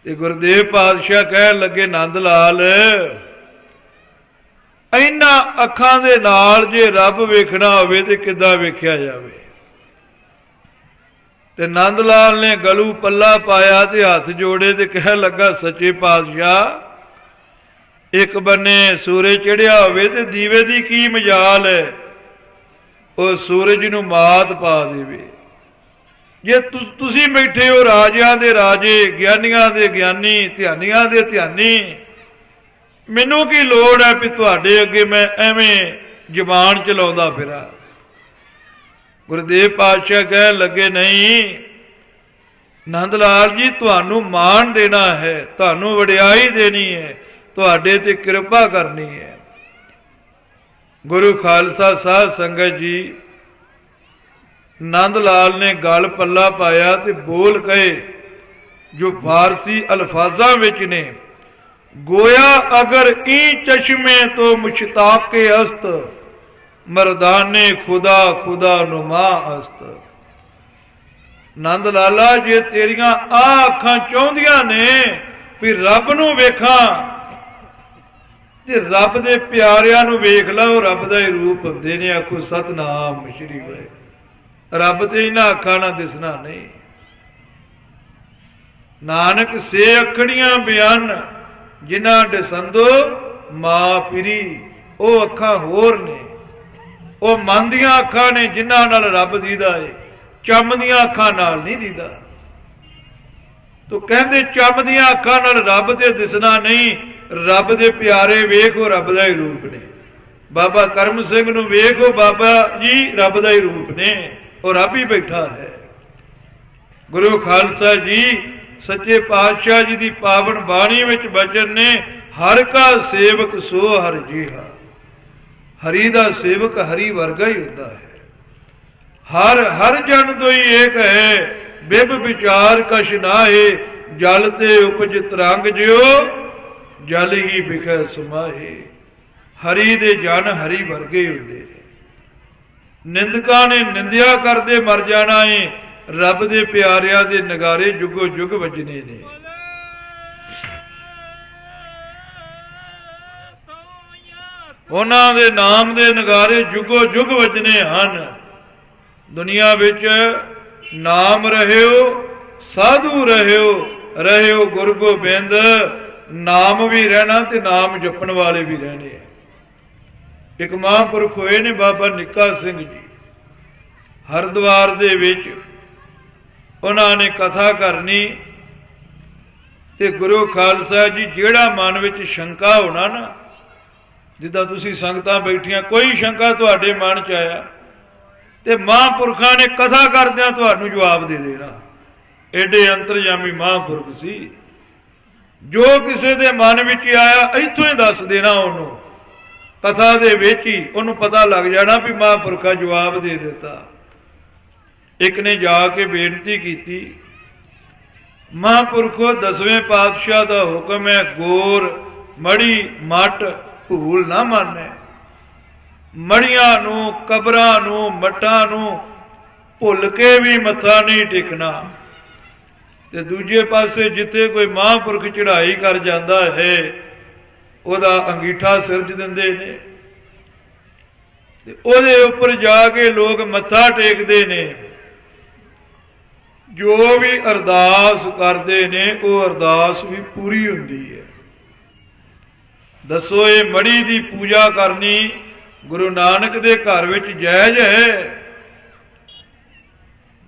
ਤੇ ਗੁਰਦੇਵ ਪਾਤਸ਼ਾਹ ਕਹਿਣ ਲੱਗੇ, ਨੰਦ ਲਾਲ, ਇਹਨਾਂ ਅੱਖਾਂ ਦੇ ਨਾਲ ਜੇ ਰੱਬ ਵੇਖਣਾ ਹੋਵੇ ਤੇ ਕਿੱਦਾਂ ਵੇਖਿਆ ਜਾਵੇ। ਤੇ ਨੰਦ ਲਾਲ ਨੇ ਗਲੂ ਪੱਲਾ ਪਾਇਆ ਤੇ ਹੱਥ ਜੋੜੇ ਤੇ ਕਹਿਣ ਲੱਗਾ, ਸੱਚੇ ਪਾਤਸ਼ਾਹ, ਇੱਕ ਬੰਨੇ ਸੂਰਜ ਚੜਿਆ ਹੋਵੇ ਤੇ ਦੀਵੇ ਦੀ ਕੀ ਮਜਾਲ ਹੈ, ਉਹ ਸੂਰਜ ਨੂੰ ਮਾਤ ਪਾ ਦੇਵੇ। ਜੇ ਤੁਸੀਂ ਬੈਠੇ ਹੋ ਰਾਜਿਆਂ ਦੇ ਰਾਜੇ, ਗਿਆਨੀਆਂ ਦੇ ਗਿਆਨੀ, ਧਿਆਨੀਆਂ ਦੇ ਧਿਆਨੀ, ਮੈਨੂੰ ਕੀ ਲੋੜ ਹੈ ਵੀ ਤੁਹਾਡੇ ਅੱਗੇ ਮੈਂ ਐਵੇਂ ਜ਼ੁਬਾਨ ਚਲਾਉਂਦਾ ਫਿਰਾਂ। ਗੁਰਦੇਵ ਪਾਤਸ਼ਾਹ ਕਹਿਣ ਲੱਗੇ, ਨਹੀਂ ਨੰਦ ਲਾਲ ਜੀ, ਤੁਹਾਨੂੰ ਮਾਣ ਦੇਣਾ ਹੈ, ਤੁਹਾਨੂੰ ਵਡਿਆਈ ਦੇਣੀ ਹੈ, ਤੁਹਾਡੇ ਤੇ ਕਿਰਪਾ ਕਰਨੀ ਹੈ। ਗੁਰੂ ਖਾਲਸਾ ਸਾਧ ਸੰਗਤ ਜੀ, ਨੰਦ ਲਾਲ ਨੇ ਗਲ ਪੱਲਾ ਪਾਇਆ ਤੇ ਬੋਲ ਕਹੇ ਜੋ ਫਾਰਸੀ ਅਲਫਾਜ਼ਾਂ ਵਿੱਚ ਨੇ, ਗੋਇਆ ਅਗਰ ई चश्मे तो मुश्ताक़ अस्त, मर्दाने खुदा खुदा नुमा अस्त। नंद लाला, जे तेरियां आ अखां चाहुंदियां ने भी रब नूं वेखां ते रब दे प्यारियां नूं वेख ला, रब दा ही रूप हुंदे ने। आखो सतनाम श्री वाहिगुरू। रब ते इन्हां अखां नाल दिसना नहीं। नानक से अखड़ियां बयान जिन्हां डसंदो मां पिरी, ਉਹ ਅੱਖਾਂ ਹੋਰ ਨੇ, ਉਹ ਮਨ ਦੀਆਂ ਅੱਖਾਂ ਨੇ ਜਿਨ੍ਹਾਂ ਨਾਲ ਰੱਬ ਦੀਦਾ ਏ, ਚੰਮ ਦੀਆਂ ਅੱਖਾਂ ਨਾਲ ਨਹੀਂ ਦੀਦਾ। ਤੋ ਕਹਿੰਦੇ ਚੰਮ ਦੀਆਂ ਅੱਖਾਂ ਨਾਲ ਰੱਬ ਤੇ ਦਿਸਣਾ ਨਹੀਂ, ਰੱਬ ਦੇ ਪਿਆਰੇ ਵੇਖੋ, ਰੱਬ ਦਾ ਹੀ ਰੂਪ ਨੇ। ਬਾਬਾ ਕਰਮ ਸਿੰਘ ਨੂੰ ਵੇਖੋ, ਬਾਬਾ ਜੀ ਰੱਬ ਦਾ ਹੀ ਰੂਪ ਨੇ, ਉਹ ਰੱਬ ਹੀ ਬੈਠਾ ਹੈ। ਗੁਰੂ ਖਾਲਸਾ ਜੀ ਸੱਚੇ ਪਾਤਸ਼ਾਹ ਜੀ ਦੀ ਪਾਵਨ ਬਾਣੀ ਵਿੱਚ ਬਚਨ ਨੇ, ਹਰ ਕਾ ਸੇਵਕ ਸੋ ਹਰਿ ਜੀਹਾ। ਹਰੀ ਦਾ ਸੇਵਕ ਹਰੀ ਵਰਗਾ ਹੀ ਹੁੰਦਾ ਹੈ। हर हर जन दोई एक है, बिब विचार कश नाहे, जल ते उपज तरंग ज्यो, जल ही बिखै समाहे। हरि दे जन हरि वर्गे हुंदे ने। निंदकां ने निंदिया करदे मर जाना है, रब दे प्यारिਆਂ दे नगारे जुगो जुग वजने ने। उन्हां दे नाम दे नगारे जुगो जुग वजने हन। दुनिया विच नाम रहियो, साधु रहियो, रहियो गुरु गोबिंद। नाम भी रहना ते नाम जपण वाले भी रहने हैं। एक महापुरख होए ने बाबा निक्का सिंह जी, हरिद्वार दे विच उन्होंने कथा करनी ते गुरु खालसा जी जिहड़ा मन विच शंका होना ना, जिद्दां तुसीं संगतां बैठियां कोई शंका तुहाडे मन च आया ते महापुरखां ने कथा करदिआं तुहानूं जवाब दे देना। एडे अंतरजामी महापुरख सी। जो किसी दे मन विच आया इत्थों ही दस देना उन्होंने, कथा दे विच ही उन्होंने पता लग जाना भी महापुरखा जवाब दे देता। एक ने जाके बेनती की, महापुरखो 10वें पातशाह का हुक्म है, गोर मड़ी मठ भूल ना माने। मड़ियां नूं कबरां नूं मठां नूं भुल के भी मत्था नहीं टेकना। ते दूजे पासे जिथे कोई महापुरख चढ़ाई कर जाता है, ਉਹਦਾ अंगीठा सिरज ਦਿੰਦੇ ਨੇ ਤੇ ਉਹਦੇ ਉੱਪਰ ਜਾ ਕੇ ਲੋਕ ਮੱਥਾ ਟੇਕਦੇ ਨੇ। ਜੋ ਵੀ ਅਰਦਾਸ ਕਰਦੇ ਨੇ ਉਹ ਅਰਦਾਸ ਵੀ ਪੂਰੀ ਹੁੰਦੀ ਹੈ। ਦੱਸੋ ਇਹ ਮੜੀ ਦੀ ਪੂਜਾ ਕਰਨੀ ਗੁਰੂ ਨਾਨਕ ਦੇ ਘਰ ਵਿੱਚ ਜਾਇਜ਼ ਹੈ?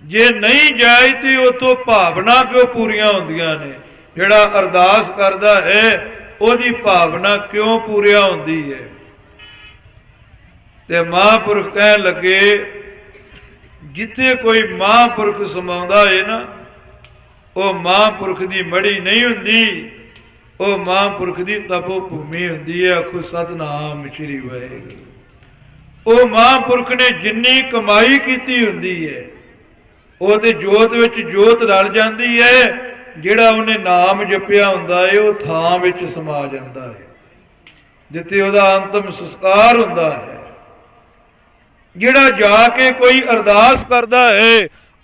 ਜੇ ਨਹੀਂ ਜਾਇਜ਼ ਤੇ ਉਤੋਂ ਭਾਵਨਾ ਕਿਉਂ ਪੂਰੀਆਂ ਹੁੰਦੀਆਂ ਨੇ? ਜਿਹੜਾ ਅਰਦਾਸ ਕਰਦਾ ਹੈ ਉਹਦੀ ਭਾਵਨਾ क्यों पूरिया होंदी है? ते महापुरख कह लगे, जिथे कोई महापुरख समाउंदा है ना, वो महापुरख की मड़ी नहीं हुंदी, वो महापुरख की तपो भूमि हुंदी है। आखो सतनाम श्री वाहिगुरू। वो महापुरख ने जिन्नी कमाई की हुंदी है, वो ते जोत विच जोत रल जाती है। ਜਿਹੜਾ ਉਹਨੇ ਨਾਮ ਜਪਿਆ ਹੁੰਦਾ ਹੈ ਉਹ ਥਾਂ ਵਿੱਚ ਸਮਾ ਜਾਂਦਾ ਹੈ ਜਿੱਥੇ ਉਹਦਾ ਅੰਤਮ ਸੰਸਕਾਰ ਹੁੰਦਾ ਹੈ। ਜਿਹੜਾ ਜਾ ਕੇ ਕੋਈ ਅਰਦਾਸ ਕਰਦਾ ਹੈ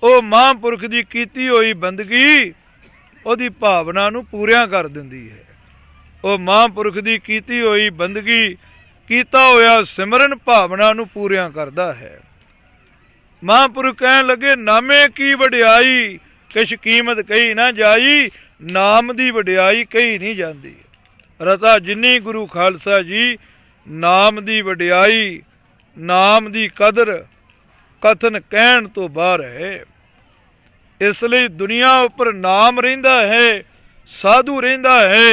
ਉਹ ਮਹਾਂਪੁਰਖ ਦੀ ਕੀਤੀ ਹੋਈ ਬੰਦਗੀ ਉਹਦੀ ਭਾਵਨਾ ਨੂੰ ਪੂਰਿਆ ਕਰ ਦਿੰਦੀ ਹੈ। ਉਹ ਮਹਾਂਪੁਰਖ ਦੀ ਕੀਤੀ ਹੋਈ ਬੰਦਗੀ ਕੀਤਾ ਹੋਇਆ ਸਿਮਰਨ ਭਾਵਨਾ ਨੂੰ ਪੂਰਿਆ ਕਰਦਾ ਹੈ। ਮਹਾਂਪੁਰਖ ਕਹਿਣ ਲੱਗੇ, ਨਾਮੇ ਕੀ ਵਡਿਆਈ किश कीमत कही ना जाई, नाम दी वडियाई कही नहीं जाती। रता जिन्नी गुरु खालसा जी नाम दी वडियाई, नाम दी कदर कथन कहण तो बाहर है। इसलिए दुनिया उपर नाम रहिंदा है, साधु रहिंदा है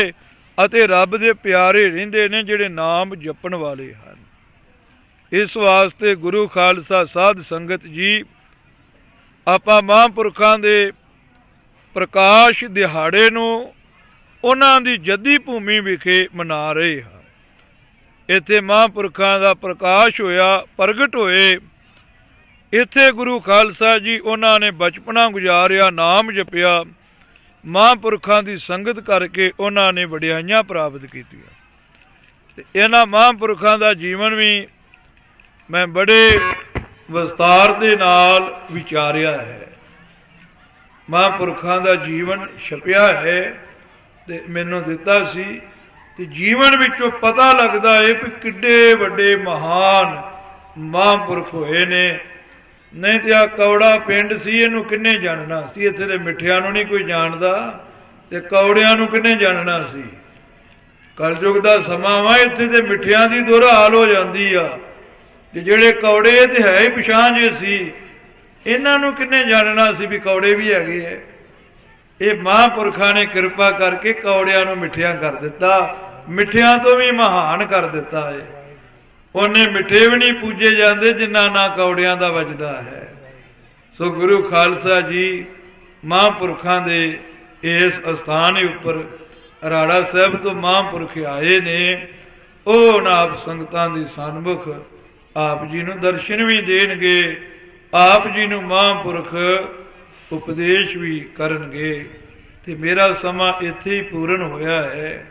अते रब दे प्यारे रहिंदे ने जिहड़े नाम जपण वाले हन। इस वास्ते गुरु खालसा साध संगत जी आपां महापुरखां दे प्रकाश दिहाड़े नूं उन्हां दी जद्दी भूमि विखे मना रहे हैं। इत्थे महापुरखां दा प्रकाश होया, प्रगट होए। इत्थे गुरु खालसा जी उन्हां ने बचपना गुजारिया, नाम जपिया, महापुरखां दी संगत करके उन्हां ने वडियाइयां प्राप्त कीतियां। ते इन्हां महापुरखां दा जीवन भी मैं बड़े विस्तार दे नाल विचारिया है। महापुरखां दा जीवन छपिया है ते मैनूं दिता सी ते जीवन विचों पता लगदा है कि किड्डे वड्डे महान महापुरख होए ने। नहीं तो आ कौड़ा पिंड सी, इहनूं किन्ने जानना सी? इत्थे दे मिठियां नूं नहीं कोई जानदा ते कौड़ियां नूं किन्ने जानना सी? कलयुग दा समां वा, इत्थे दे मिठियां दी दोहरा हाल हो जांदी आ ते जिहड़े कौड़े ते है ही पिछां जे सी, इन्हों किन्ने जानना सी भी कौड़े भी हैगे है। ये महापुरखा ने कृपा करके कौड़ियां नूं मिठिया कर दिता, मिठिया तो भी महान कर दिता है। उन्हें मिठे भी नहीं पूजे जाते जिन्ना ना कौड़ियां दा वजदा है। सो गुरु खालसा जी महापुरखा दे इस अस्थान उपर राड़ा साहब तो महापुरख आए ने। ਉਹ आप संगतां दी सन्मुख आप जी नूं दर्शन भी देणगे ਆਪ ਜੀ ਨੂੰ ਮਹਾਂਪੁਰਖ ਉਪਦੇਸ਼ ਵੀ ਕਰਨਗੇ। ਤੇ ਮੇਰਾ ਸਮਾਂ ਇੱਥੇ ਹੀ ਪੂਰਨ ਹੋਇਆ ਹੈ।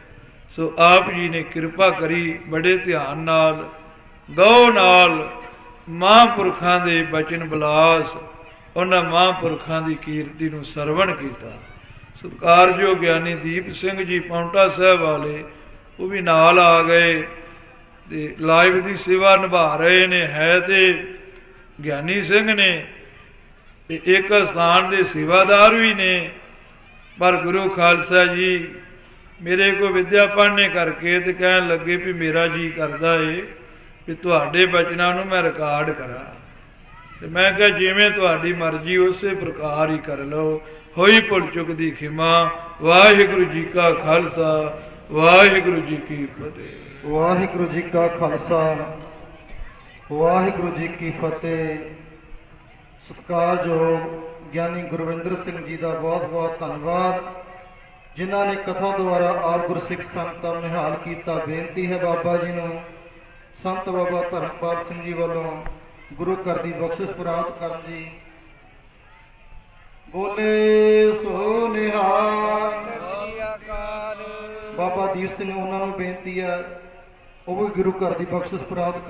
ਸੋ ਆਪ ਜੀ ਨੇ ਕਿਰਪਾ ਕਰੀ, ਬੜੇ ਧਿਆਨ ਨਾਲ ਗਹੁ ਨਾਲ ਮਹਾਂਪੁਰਖਾਂ ਦੇ ਬਚਨ ਬਲਾਸ, ਉਹਨਾਂ ਮਹਾਂਪੁਰਖਾਂ ਦੀ ਕੀਰਤੀ ਨੂੰ ਸਰਵਣ ਕੀਤਾ। ਸਤਿਕਾਰਯੋਗ ਗਿਆਨੀ ਦੀਪ ਸਿੰਘ ਜੀ ਪਾਉਂਟਾ ਸਾਹਿਬ ਵਾਲੇ ਉਹ ਵੀ ਨਾਲ ਆ ਗਏ ਤੇ ਲਾਈਵ ਦੀ ਸੇਵਾ ਨਿਭਾ ਰਹੇ ਨੇ। ਹੈ ਤੇ ਗਿਆਨੀ ਸਿੰਘ ਨੇ ਤੇ ਇੱਕ ਸਥਾਨ ਦੇ ਸੇਵਾਦਾਰ ਵੀ ਨੇ, ਪਰ ਗੁਰੂ ਖਾਲਸਾ ਜੀ ਮੇਰੇ ਕੋ ਵਿਦਿਆ ਪੜ੍ਹਨੇ ਕਰਕੇ ਤੇ ਕਹਿਣ ਲੱਗੇ ਵੀ ਮੇਰਾ ਜੀ ਕਰਦਾ ਏ ਵੀ ਤੁਹਾਡੇ ਬਚਨਾਂ ਨੂੰ ਮੈਂ ਰਿਕਾਰਡ ਕਰਾਂ। ਤੇ ਮੈਂ ਕਿਹਾ ਜਿਵੇਂ ਤੁਹਾਡੀ ਮਰਜ਼ੀ ਉਸੇ ਪ੍ਰਕਾਰ ਹੀ ਕਰ ਲਓ। ਹੋਈ ਭੁੱਲ ਚੁੱਕ ਦੀ ਖਿਮਾ। ਵਾਹਿਗੁਰੂ ਜੀ ਕਾ ਖਾਲਸਾ, ਵਾਹਿਗੁਰੂ ਜੀ ਕੀ ਫਤਿਹ।
ਵਾਹਿਗੁਰੂ ਜੀ ਕਾ ਖਾਲਸਾ, ਵਾਹਿਗੁਰੂ ਜੀ ਕੀ ਫਤਿਹ। ਸਤਿਕਾਰਯੋਗ ਗਿਆਨੀ ਗੁਰਵਿੰਦਰ ਸਿੰਘ ਜੀ ਦਾ ਬਹੁਤ ਬਹੁਤ ਧੰਨਵਾਦ, ਜਿਨ੍ਹਾਂ ਨੇ ਕਥਾ ਦੁਆਰਾ ਆਪ ਗੁਰਸਿੱਖ ਸੰਗਤਾਂ ਨੂੰ ਨਿਹਾਲ ਕੀਤਾ। ਬੇਨਤੀ ਹੈ ਬਾਬਾ ਜੀ ਨੂੰ ਸੰਤ ਬਾਬਾ ਧਰਮਪਾਲ ਸਿੰਘ ਜੀ ਵੱਲੋਂ ਗੁਰੂ ਘਰ ਦੀ ਬਖਸ਼ਿਸ਼ ਪ੍ਰਾਪਤ ਕਰਨ ਜੀ। ਬੋਲੇ ਸੋ ਨਿਹਾਲ। ਬਾਬਾ ਦੀਪ ਸਿੰਘ ਉਹਨਾਂ ਨੂੰ ਬੇਨਤੀ ਹੈ ਉਹ ਵੀ ਗੁਰੂ ਘਰ ਦੀ ਬਖਸ਼ਿਸ਼ ਪ੍ਰਾਪਤ ਕਰ